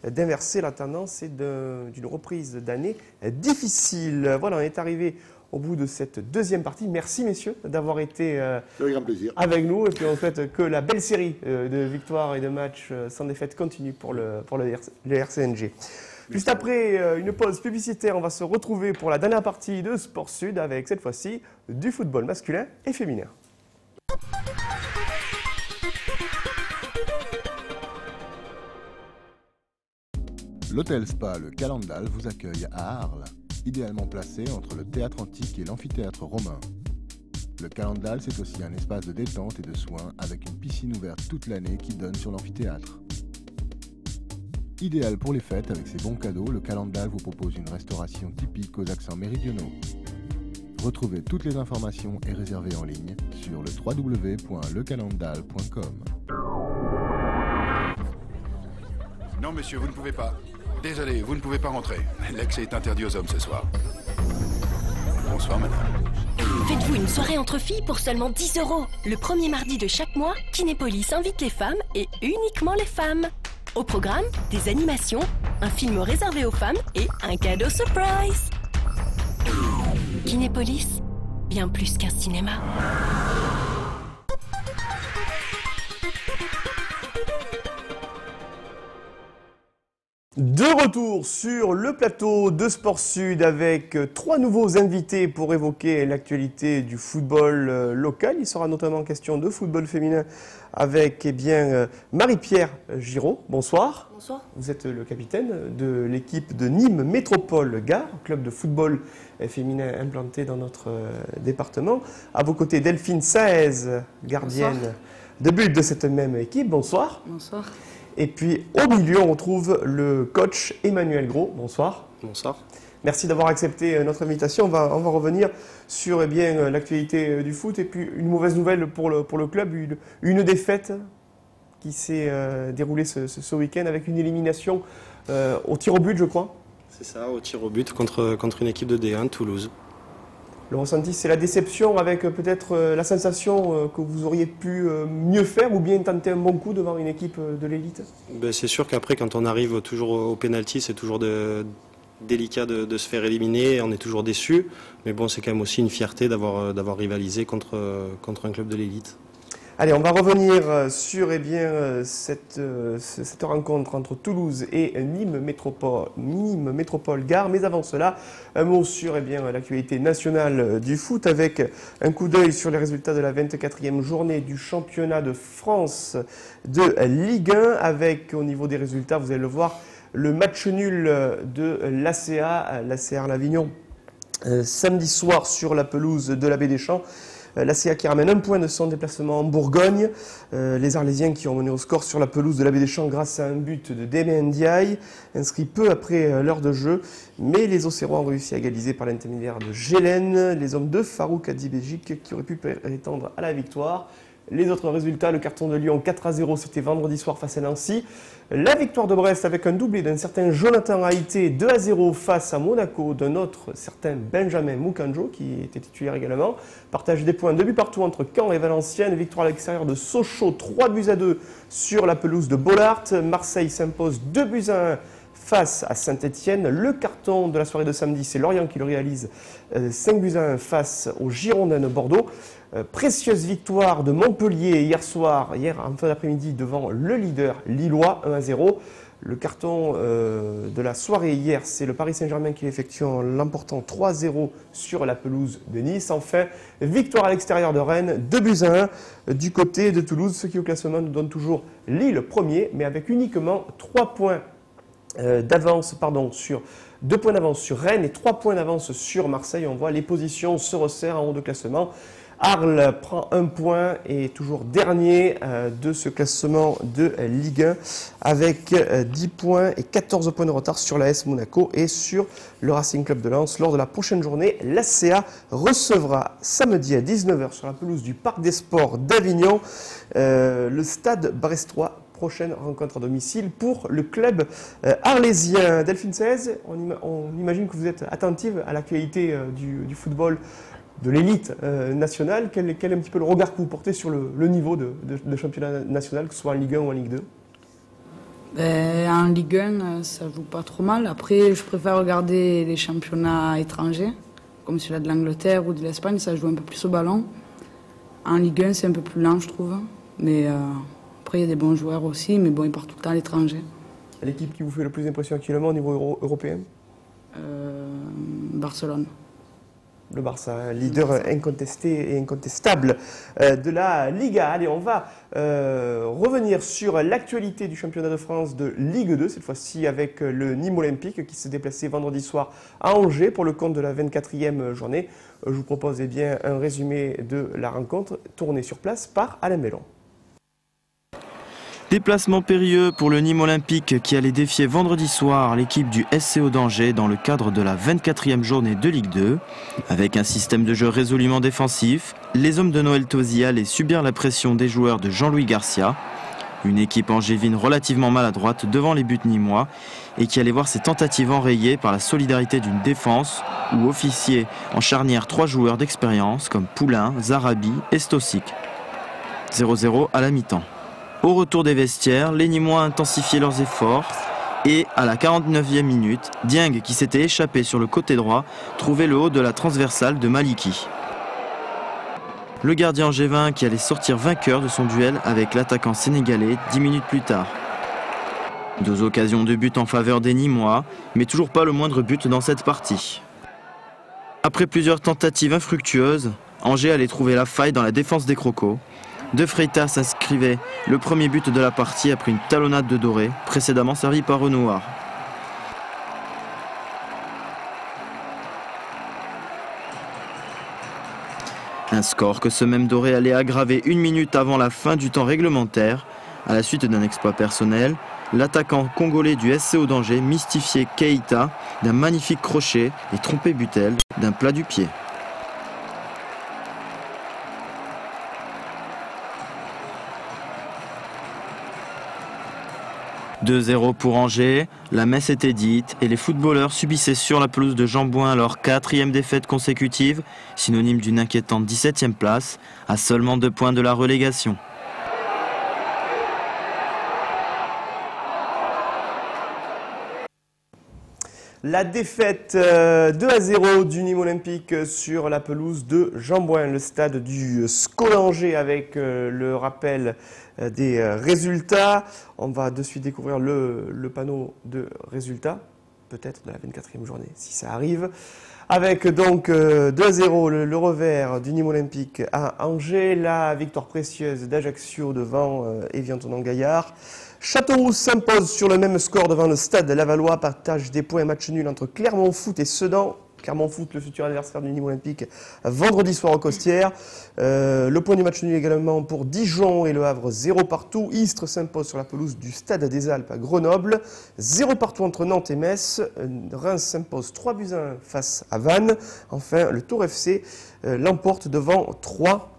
d'inverser la tendance et d'une reprise d'année difficile. Voilà, on est arrivé au bout de cette deuxième partie. Merci messieurs d'avoir été avec nous. Et puis on souhaite que la belle série de victoires et de matchs sans défaite continue pour le RCNG. Juste après une pause publicitaire, on va se retrouver pour la dernière partie de Sport Sud avec cette fois-ci du football masculin et féminin. L'hôtel Spa Le Calendal vous accueille à Arles, idéalement placé entre le théâtre antique et l'amphithéâtre romain. Le Calendal, c'est aussi un espace de détente et de soins avec une piscine ouverte toute l'année qui donne sur l'amphithéâtre. Idéal pour les fêtes avec ses bons cadeaux, le Calendal vous propose une restauration typique aux accents méridionaux. Retrouvez toutes les informations et réservez en ligne sur le www.lecalendal.com. Non monsieur, vous ne pouvez pas. Désolé, vous ne pouvez pas rentrer. L'accès est interdit aux hommes ce soir. Bonsoir, madame. Faites-vous une soirée entre filles pour seulement 10 €. Le premier mardi de chaque mois, Kinépolis invite les femmes et uniquement les femmes. Au programme, des animations, un film réservé aux femmes et un cadeau surprise. Kinépolis, bien plus qu'un cinéma. De retour sur le plateau de Sport Sud avec 3 nouveaux invités pour évoquer l'actualité du football local. Il sera notamment question de football féminin avec Marie-Pierre Giraud. Bonsoir. Bonsoir. Vous êtes le capitaine de l'équipe de Nîmes Métropole Gare, club de football féminin implanté dans notre département. À vos côtés, Delphine Saez, gardienne de but de cette même équipe. Bonsoir. Bonsoir. Et puis au milieu, on retrouve le coach Emmanuel Gros. Bonsoir. Bonsoir. Merci d'avoir accepté notre invitation. On va revenir sur l'actualité du foot et puis une mauvaise nouvelle pour le club, une défaite qui s'est déroulée ce week-end avec une élimination au tir au but, je crois. C'est ça, au tir au but contre une équipe de D1, Toulouse. Le ressenti, c'est la déception avec peut-être la sensation que vous auriez pu mieux faire ou bien tenter un bon coup devant une équipe de l'élite? C'est sûr qu'après, quand on arrive toujours au pénalty, c'est toujours délicat de se faire éliminer. On est toujours déçu. Mais bon, c'est quand même aussi une fierté d'avoir rivalisé contre un club de l'élite. Allez, on va revenir sur cette rencontre entre Toulouse et Nîmes Métropole Gare. Mais avant cela, un mot sur l'actualité nationale du foot avec un coup d'œil sur les résultats de la 24e journée du championnat de France de Ligue 1 avec au niveau des résultats, vous allez le voir, le match nul de l'ACA Arles-Avignon samedi soir sur la pelouse de la Baie des Champs. L'ACA qui ramène un point de son déplacement en Bourgogne. Les Arlésiens qui ont mené au score sur la pelouse de la Baie des Champs grâce à un but de Deme Ndiaye, inscrit peu après l'heure de jeu. Mais les Océrois ont réussi à égaliser par l'intermédiaire de Gélène, les hommes de Farouk Adibégic qui auraient pu prétendre à la victoire. les autres résultats. Le carton de Lyon 4-0, c'était vendredi soir face à Nancy. La victoire de Brest avec un doublé d'un certain Jonathan Haïté, 2-0 face à Monaco, d'un autre certain Benjamin Mukanjo qui était titulaire également. Partage des points, 2 buts partout entre Caen et Valenciennes. Victoire à l'extérieur de Sochaux, 3-2 sur la pelouse de Bollaert. Marseille s'impose 2-1 face à Saint-Etienne. Le carton de la soirée de samedi, c'est Lorient qui le réalise, 5-1 face aux Girondins de Bordeaux. Précieuse victoire de Montpellier hier en fin d'après-midi devant le leader lillois, 1-0. Le carton de la soirée hier, c'est le Paris Saint-Germain qui l'effectue en l'emportant 3-0 sur la pelouse de Nice. Enfin, victoire à l'extérieur de Rennes, 2-1 du côté de Toulouse, ce qui au classement nous donne toujours Lille premier, mais avec uniquement 3 points d'avance, sur 2 points d'avance sur Rennes et 3 points d'avance sur Marseille. On voit les positions se resserrent en haut de classement. Arles prend 1 point et est toujours dernier de ce classement de Ligue 1 avec 10 points et 14 points de retard sur l'AS Monaco et sur le Racing Club de Lens. Lors de la prochaine journée, l'ACA recevra samedi à 19h sur la pelouse du Parc des Sports d'Avignon le Stade Brestois. Prochaine rencontre à domicile pour le club arlésien. Delphine 16, on imagine que vous êtes attentive à l'actualité du football de l'élite nationale. Quel est un petit peu le regard que vous portez sur le niveau de championnat national, que ce soit en Ligue 1 ou en Ligue 2? En Ligue 1, ça joue pas trop mal. Après, je préfère regarder les championnats étrangers, comme celui-là de l'Angleterre ou de l'Espagne, ça joue un peu plus au ballon. En Ligue 1, c'est un peu plus lent, je trouve. Mais après, il y a des bons joueurs aussi, mais bon, ils partent tout le temps à l'étranger. L'équipe qui vous fait le plus d'impression actuellement au niveau européen? Barcelone. Le Barça, leader incontesté et incontestable de la Liga. Allez, on va revenir sur l'actualité du championnat de France de Ligue 2, cette fois-ci avec le Nîmes Olympique qui s'est déplacé vendredi soir à Angers pour le compte de la 24e journée. Je vous propose un résumé de la rencontre tourné sur place par Alain Bellon. Déplacement périlleux pour le Nîmes Olympique qui allait défier vendredi soir l'équipe du SCO d'Angers dans le cadre de la 24e journée de Ligue 2. Avec un système de jeu résolument défensif, les hommes de Noël Tosi allaient subir la pression des joueurs de Jean-Louis Garcia. Une équipe angévine relativement maladroite devant les buts nîmois et qui allait voir ses tentatives enrayées par la solidarité d'une défense où officiaient en charnière 3 joueurs d'expérience comme Poulain, Zarabi et Stosic. 0-0 à la mi-temps. Au retour des vestiaires, les Nîmois intensifiaient leurs efforts et à la 49e minute, Dieng qui s'était échappé sur le côté droit trouvait le haut de la transversale de Maliki. Le gardien angevin qui allait sortir vainqueur de son duel avec l'attaquant sénégalais 10 minutes plus tard. 2 occasions de but en faveur des Nîmois, mais toujours pas le moindre but dans cette partie. Après plusieurs tentatives infructueuses, Angers allait trouver la faille dans la défense des Crocos. De Freitas inscrivait le premier but de la partie après une talonnade de Doré, précédemment servi par Renoir. Un score que ce même Doré allait aggraver 1 minute avant la fin du temps réglementaire. À la suite d'un exploit personnel, l'attaquant congolais du SCO d'Angers mystifiait Keita d'un magnifique crochet et trompait Butel d'un plat du pied. « 2-0 pour Angers, la messe était dite et les footballeurs subissaient sur la pelouse de Jambouin leur 4e défaite consécutive, synonyme d'une inquiétante 17e place, à seulement 2 points de la relégation. La défaite 2-0 du Nîmes Olympique sur la pelouse de Jambouin, le stade du SCO d'Angers avec le rappel des résultats. On va de suite découvrir le panneau de résultats, peut-être de la 24e journée si ça arrive. Avec donc 2-0 le revers du Nîmes Olympique à Angers, la victoire précieuse d'Ajaccio devant Évian-Tonon-Gaillard. Châteauroux s'impose sur le même score devant le Stade Lavallois, partage des points, match nul entre Clermont Foot et Sedan. Clermont Foot, le futur adversaire du Nîmes Olympique, vendredi soir aux Costières. Le point du match nul également pour Dijon et Le Havre, 0 partout. Istres s'impose sur la pelouse du Stade des Alpes à Grenoble, 0 partout entre Nantes et Metz. Reims s'impose 3-1 face à Vannes. Enfin, le Tour FC l'emporte devant 3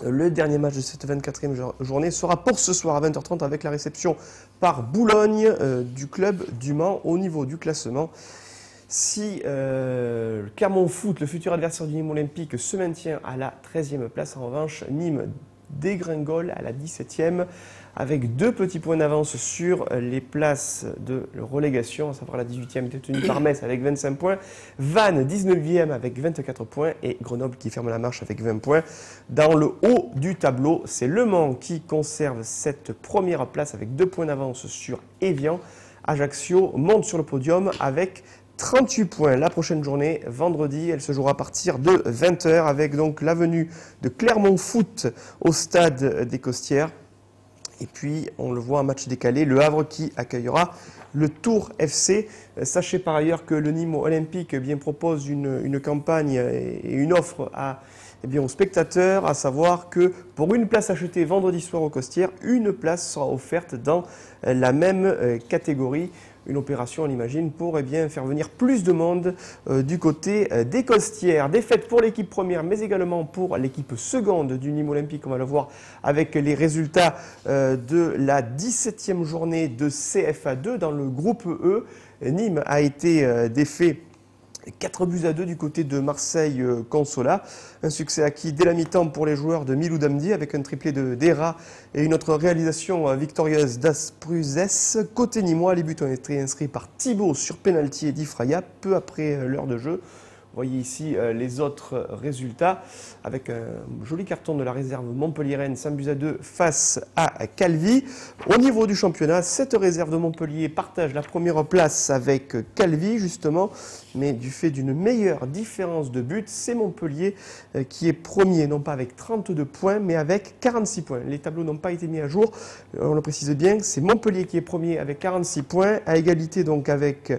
Le dernier match de cette 24e journée sera pour ce soir à 20h30 avec la réception par Boulogne du club du Mans au niveau du classement. Si Clermont Foot, le futur adversaire du Nîmes Olympique, se maintient à la 13e place, en revanche, Nîmes dégringole à la 17e avec 2 petits points d'avance sur les places de relégation, à savoir la 18e détenue par Metz avec 25 points, Vannes 19e avec 24 points et Grenoble qui ferme la marche avec 20 points. Dans le haut du tableau, c'est Le Mans qui conserve cette première place avec 2 points d'avance sur Évian. Ajaccio monte sur le podium avec 38 points. La prochaine journée, vendredi, elle se jouera à partir de 20h avec donc la venue de Clermont Foot au stade des Costières. Et puis, on le voit, un match décalé, Le Havre qui accueillera le Tours FC. Sachez par ailleurs que le Nîmes Olympique propose une campagne et une offre aux spectateurs, à savoir que pour une place achetée vendredi soir aux Costières, une place sera offerte dans la même catégorie. Une opération, on l'imagine, pour faire venir plus de monde du côté des Costières. Défaite pour l'équipe première, mais également pour l'équipe seconde du Nîmes Olympique. On va le voir avec les résultats de la 17e journée de CFA2 dans le groupe E. Nîmes a été défait 4-2 du côté de Marseille Consola. Un succès acquis dès la mi-temps pour les joueurs de Milou Damdi avec un triplé de Dera et une autre réalisation victorieuse d'Aspruzès. Côté nîmois, les buts ont été inscrits par Thibaut sur pénalty et Difraya peu après l'heure de jeu. Vous voyez ici les autres résultats avec un joli carton de la réserve montpelliéraine 5-2 face à Calvi. Au niveau du championnat, cette réserve de Montpellier partage la première place avec Calvi justement, mais du fait d'une meilleure différence de buts, c'est Montpellier qui est premier, non pas avec 32 points, mais avec 46 points. Les tableaux n'ont pas été mis à jour, on le précise bien, c'est Montpellier qui est premier avec 46 points, à égalité donc avec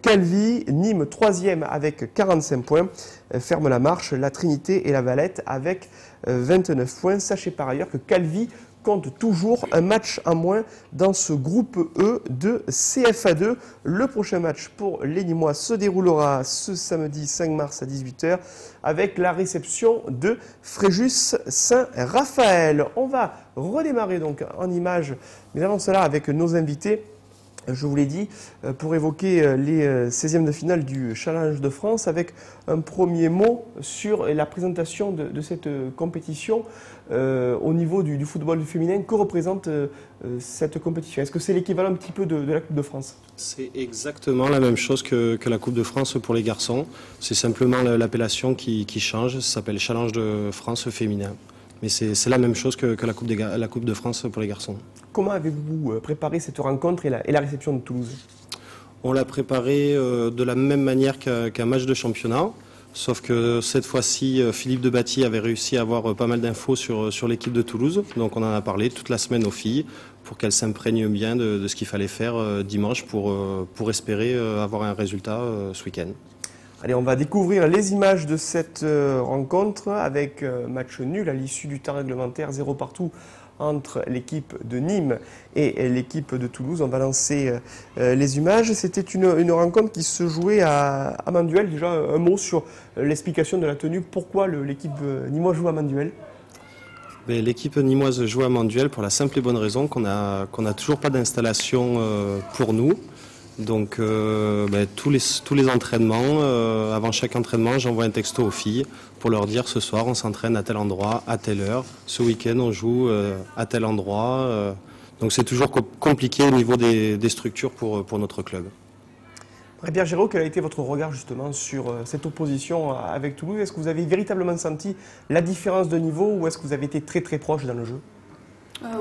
Calvi, Nîmes 3e avec 45 points, ferme la marche la Trinité et la Valette avec 29 points. Sachez par ailleurs que Calvi compte toujours un match en moins dans ce groupe E de CFA2. Le prochain match pour les Nîmois se déroulera ce samedi 5 mars à 18h avec la réception de Fréjus Saint-Raphaël. On va redémarrer donc en images, mais avant cela avec nos invités. Je vous l'ai dit, pour évoquer les 16e de finale du Challenge de France avec un premier mot sur la présentation de cette compétition au niveau du football féminin. Que représente cette compétition? Est-ce que c'est l'équivalent un petit peu de la Coupe de France? C'est exactement la même chose que la Coupe de France pour les garçons. C'est simplement l'appellation qui change. Ça s'appelle Challenge de France féminin. Mais c'est la même chose que la Coupe de France pour les garçons. Comment avez-vous préparé cette rencontre et la réception de Toulouse? On l'a préparé de la même manière qu'un match de championnat, sauf que cette fois-ci, Philippe Debatty avait réussi à avoir pas mal d'infos sur l'équipe de Toulouse. Donc on en a parlé toute la semaine aux filles pour qu'elles s'imprègnent bien de ce qu'il fallait faire dimanche pour espérer avoir un résultat ce week-end. Allez, on va découvrir les images de cette rencontre avec match nul à l'issue du temps réglementaire, 0 partout entre l'équipe de Nîmes et l'équipe de Toulouse. On va lancer les images. C'était une rencontre qui se jouait à Manduel. Déjà, un mot sur l'explication de la tenue. Pourquoi l'équipe nîmoise joue à Manduel? L'équipe nîmoise joue à Manduel pour la simple et bonne raison qu'on n'a toujours pas d'installation pour nous. Donc tous les entraînements, avant chaque entraînement, j'envoie un texto aux filles pour leur dire ce soir on s'entraîne à tel endroit, à telle heure. Ce week-end on joue à tel endroit. Donc c'est toujours compliqué au niveau des structures pour notre club. Pierre Géraud, quel a été votre regard justement sur cette opposition avec Toulouse? Est-ce que vous avez véritablement senti la différence de niveau ou est-ce que vous avez été très très proche dans le jeu?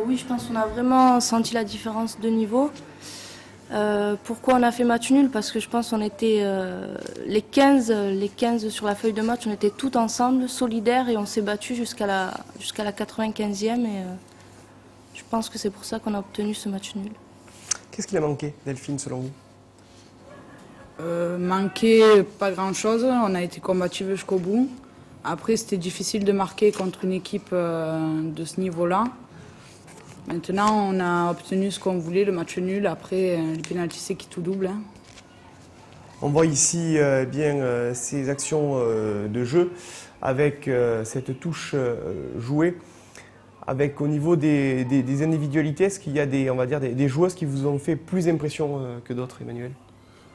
Oui, je pense qu'on a vraiment senti la différence de niveau. Pourquoi on a fait match nul? Parce que je pense qu'on était les 15 sur la feuille de match, on était tous ensemble, solidaires, et on s'est battu jusqu'à la 95e, et je pense que c'est pour ça qu'on a obtenu ce match nul. Qu'est-ce qui a manqué, Delphine, selon vous? Manqué pas grand-chose, on a été combatifs jusqu'au bout. Après, c'était difficile de marquer contre une équipe de ce niveau-là. Maintenant, on a obtenu ce qu'on voulait, le match nul. Après, le pénalty, c'est qui tout double. On voit ici ces actions de jeu avec cette touche jouée. Avec au niveau des individualités, est-ce qu'il y a des joueuses qui vous ont fait plus impression que d'autres, Emmanuel?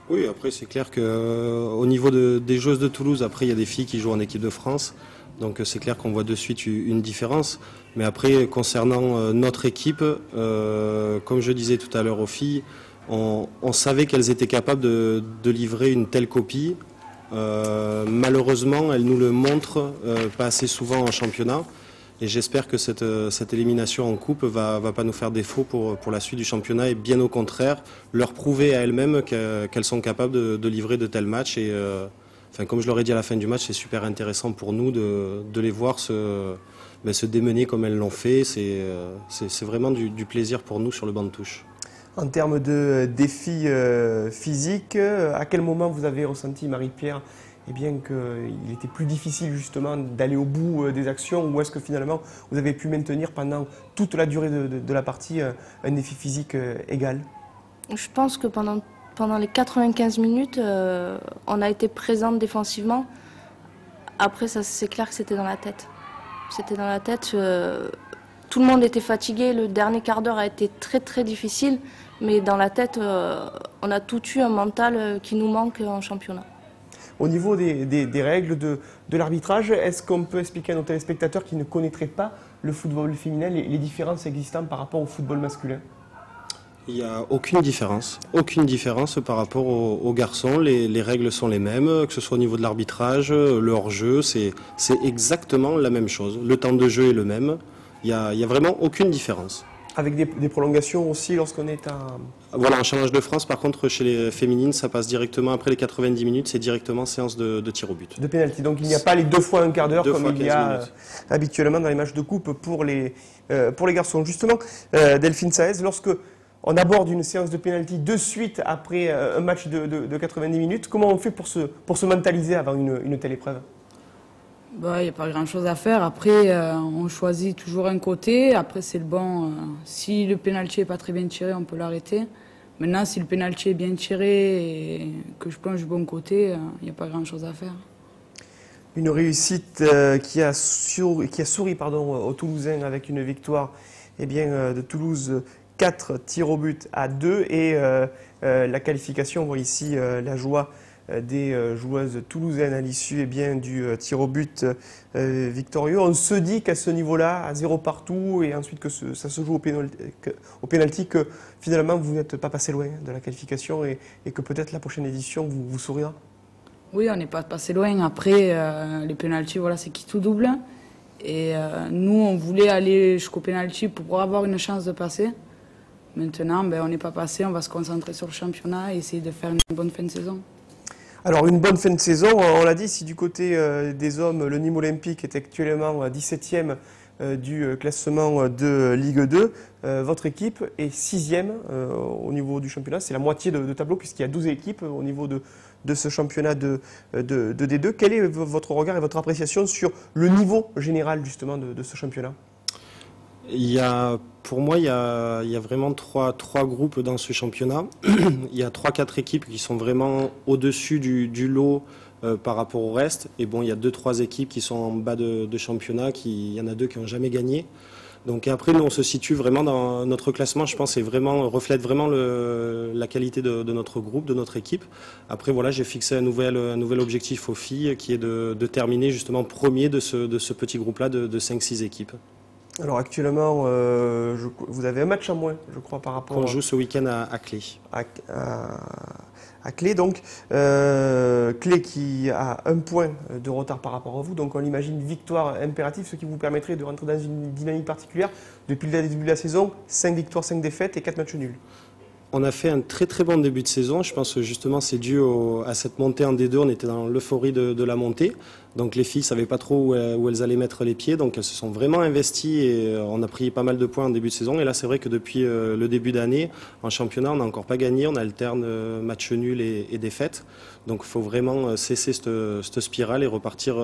Oui, après c'est clair qu'au niveau des joueuses de Toulouse, après il y a des filles qui jouent en équipe de France. Donc c'est clair qu'on voit de suite une différence. Mais après, concernant notre équipe, comme je disais tout à l'heure aux filles, on savait qu'elles étaient capables de livrer une telle copie. Malheureusement, elles nous le montrent pas assez souvent en championnat. Et j'espère que cette élimination en coupe va pas nous faire défaut pour la suite du championnat et bien au contraire, leur prouver à elles-mêmes qu'elles sont capables de livrer de tels matchs. Et comme je l'aurais dit à la fin du match, c'est super intéressant pour nous de les voir se démener comme elles l'ont fait. C'est vraiment du plaisir pour nous sur le banc de touche. En termes de défis physiques, à quel moment vous avez ressenti, Marie-Pierre, qu'il était plus difficile justement d'aller au bout des actions, ou est-ce que finalement vous avez pu maintenir pendant toute la durée de la partie un défi physique égal? Je pense que pendant les 95 minutes, on a été présente défensivement. Après, c'est clair que c'était dans la tête. C'était dans la tête. Tout le monde était fatigué. Le dernier quart d'heure a été très très difficile. Mais dans la tête, on a tout eu un mental qui nous manque en championnat. Au niveau des règles de l'arbitrage, est-ce qu'on peut expliquer à nos téléspectateurs qui ne connaîtraient pas le football féminin les différences existantes par rapport au football masculin? Il n'y a aucune différence par rapport aux garçons. Les règles sont les mêmes, que ce soit au niveau de l'arbitrage, le hors-jeu, c'est exactement la même chose. Le temps de jeu est le même, il n'y a vraiment aucune différence. Avec des prolongations aussi lorsqu'on est à... Voilà, en challenge de France, par contre, chez les féminines, ça passe directement, après les 90 minutes, c'est directement séance de tir au but. De pénalty, donc il n'y a pas les 2 fois un quart d'heure comme il y a habituellement dans les matchs de coupe pour les garçons. Justement, Delphine Saez, lorsque on aborde une séance de pénalty de suite après un match de 90 minutes, comment on fait pour se mentaliser avant une telle épreuve? Il n'y a pas grand-chose à faire. Après, on choisit toujours un côté. Après, c'est le bon. Si le pénalty n'est pas très bien tiré, on peut l'arrêter. Maintenant, si le pénalty est bien tiré et que je plonge du bon côté, il n'y a pas grand-chose à faire. Une réussite qui a souri aux Toulousains avec une victoire de Toulouse 4 tirs au but à 2 et la qualification. On voit ici la joie des joueuses toulousaines à l'issue du tir au but victorieux. On se dit qu'à ce niveau-là, à 0 partout, et ensuite que ça se joue au pénalty, que finalement vous n'êtes pas passé loin de la qualification et que peut-être la prochaine édition vous sourira. Oui, on n'est pas passé loin. Après, les pénaltys, voilà, c'est qui tout double. Et nous, on voulait aller jusqu'au pénalty pour avoir une chance de passer. Maintenant, on n'est pas passé, on va se concentrer sur le championnat et essayer de faire une bonne fin de saison. Alors une bonne fin de saison, on l'a dit, si du côté des hommes, le Nîmes Olympique est actuellement 17e du classement de Ligue 2, votre équipe est 6e au niveau du championnat, c'est la moitié de tableau puisqu'il y a 12 équipes au niveau de ce championnat de D2. Quel est votre regard et votre appréciation sur le niveau général justement de ce championnat? Pour moi, il y a vraiment trois groupes dans ce championnat. Il y a 3-4 équipes qui sont vraiment au-dessus du lot par rapport au reste. Et bon, il y a 2-3 équipes qui sont en bas de championnat. Il y en a 2 qui n'ont jamais gagné. Donc après, nous, on se situe vraiment dans notre classement. Je pense reflète vraiment la qualité de notre groupe, de notre équipe. Après, voilà, j'ai fixé un nouvel objectif aux filles qui est de terminer justement premier de ce petit groupe-là de 5-6 équipes. Alors actuellement, vous avez un match en moins, je crois, par rapport... On joue ce week-end à Clé. À Clé, donc. Clé qui a 1 point de retard par rapport à vous. Donc on imagine victoire impérative, ce qui vous permettrait de rentrer dans une dynamique particulière. Depuis le début de la saison, 5 victoires, 5 défaites et 4 matchs nuls. On a fait un très très bon début de saison. Je pense que justement c'est dû à cette montée en D2. On était dans l'euphorie de la montée. Donc les filles ne savaient pas trop où elles allaient mettre les pieds. Donc elles se sont vraiment investies et on a pris pas mal de points en début de saison. Et là c'est vrai que depuis le début d'année, en championnat, on n'a encore pas gagné. On alterne match nul et défaites. Donc il faut vraiment cesser cette spirale et repartir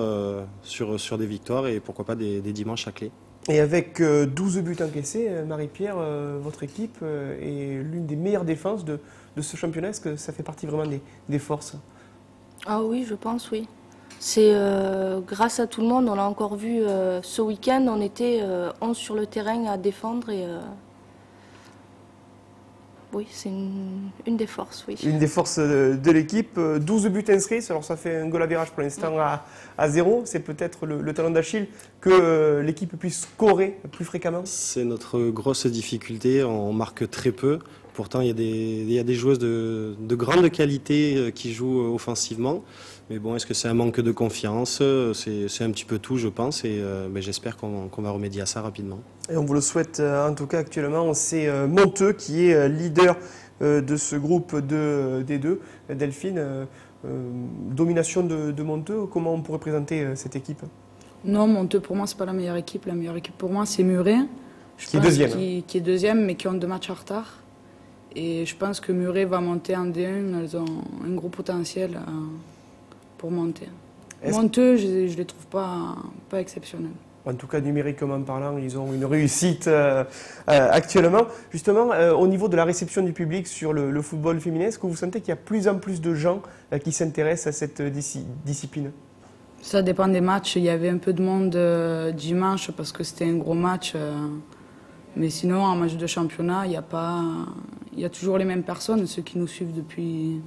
sur des victoires et pourquoi pas des dimanches à Clé. Et avec 12 buts encaissés, Marie-Pierre, votre équipe est l'une des meilleures défenses de ce championnat. Est-ce que ça fait partie vraiment des forces? Ah oui, je pense, oui. C'est grâce à tout le monde, on l'a encore vu ce week-end, on était 11 sur le terrain à défendre et oui, c'est une des forces, oui. Une des forces de l'équipe, 12 buts inscrits, alors ça fait un goal average pour l'instant à 0. C'est peut-être le talon d'Achille que l'équipe puisse scorer plus fréquemment. C'est notre grosse difficulté, on marque très peu. Pourtant, il y a des joueuses de grande qualité qui jouent offensivement. Mais bon, est-ce que c'est un manque de confiance? C'est un petit peu tout, je pense. Et j'espère qu'on va remédier à ça rapidement. Et on vous le souhaite en tout cas actuellement. C'est Monteux qui est leader de ce groupe des deux. Delphine, domination de Monteux, comment on pourrait présenter cette équipe? Non, Monteux pour moi, c'est pas la meilleure équipe. La meilleure équipe pour moi, c'est Muret. Qui est deuxième. Qui est deuxième, mais qui ont 2 matchs en retard. Et je pense que Muret va monter en D1. Elles ont un gros potentiel pour monter. Monteux, je ne les trouve pas exceptionnels. En tout cas, numériquement parlant, ils ont une réussite actuellement. Justement, au niveau de la réception du public sur le football féminin, est-ce que vous sentez qu'il y a plus en plus de gens qui s'intéressent à cette discipline? Ça dépend des matchs. Il y avait un peu de monde dimanche parce que c'était un gros match. Mais sinon, en match de championnat, il y a toujours les mêmes personnes, ceux qui nous suivent depuis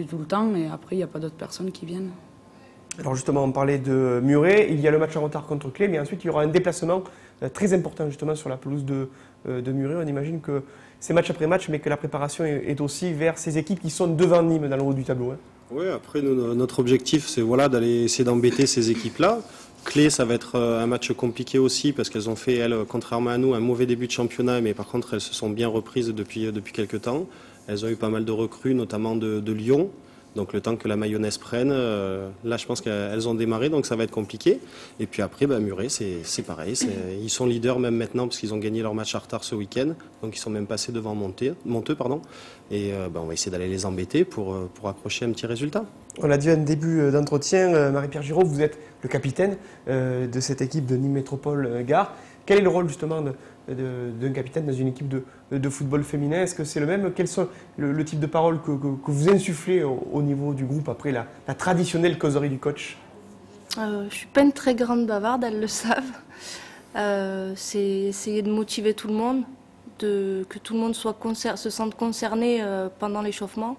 tout le temps. Et après, il n'y a pas d'autres personnes qui viennent. Alors justement, on parlait de Muret. Il y a le match en retard contre Clé, mais ensuite, il y aura un déplacement très important justement sur la pelouse de Muret. On imagine que c'est match après match, mais que la préparation est aussi vers ces équipes qui sont devant Nîmes dans le haut du tableau. Oui, après, notre objectif, c'est d'aller essayer d'embêter ces équipes-là. Clé, ça va être un match compliqué aussi parce qu'elles ont fait, elles, contrairement à nous, un mauvais début de championnat, mais par contre, elles se sont bien reprises depuis quelques temps. Elles ont eu pas mal de recrues, notamment de Lyon. Donc le temps que la mayonnaise prenne, là je pense qu'elles ont démarré, donc ça va être compliqué. Et puis après, Muret, c'est pareil. Ils sont leaders même maintenant parce qu'ils ont gagné leur match en retard ce week-end. Donc ils sont même passés devant Monteux. Et on va essayer d'aller les embêter pour accrocher un petit résultat. On l'a dit en début d'entretien, Marie-Pierre Giraud, vous êtes le capitaine de cette équipe de Nîmes Métropole Gare. Quel est le rôle justement d'un capitaine dans une équipe de football féminin? Est-ce que c'est le même? Quels sont le type de paroles que vous insufflez au niveau du groupe après la traditionnelle causerie du coach? Je ne suis pas une très grande bavarde, elles le savent. C'est essayer de motiver tout le monde, que tout le monde se sente concerné pendant l'échauffement.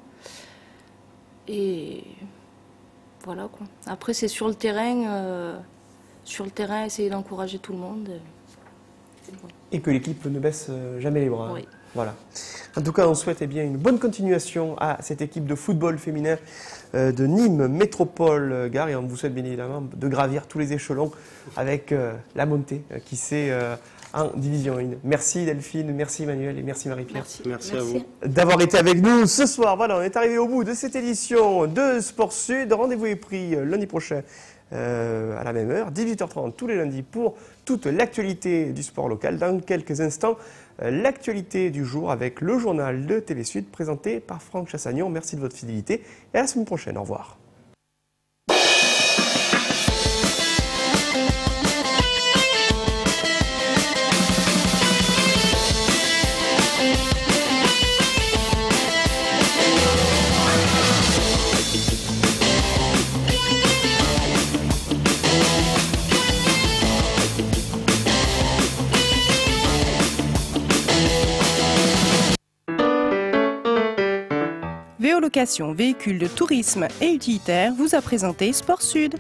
Et voilà quoi. Après c'est sur le terrain, essayer d'encourager tout le monde. Et que l'équipe ne baisse jamais les bras. Oui. Voilà. En tout cas, on souhaite une bonne continuation à cette équipe de football féminin de Nîmes Métropole Gare. Et on vous souhaite bien évidemment de gravir tous les échelons avec la montée qui c'est en Division 1. Merci Delphine, merci Emmanuel et merci Marie-Pierre. Merci à vous. D'avoir été avec nous ce soir. Voilà, on est arrivé au bout de cette édition de Sport Sud. Rendez-vous est pris lundi prochain à la même heure, 18h30 tous les lundis pour toute l'actualité du sport local. Dans quelques instants, l'actualité du jour avec le journal de TV Sud présenté par Franck Chassagnon. Merci de votre fidélité et à la semaine prochaine. Au revoir. Véolocation, véhicules de tourisme et utilitaires vous a présenté Sport Sud.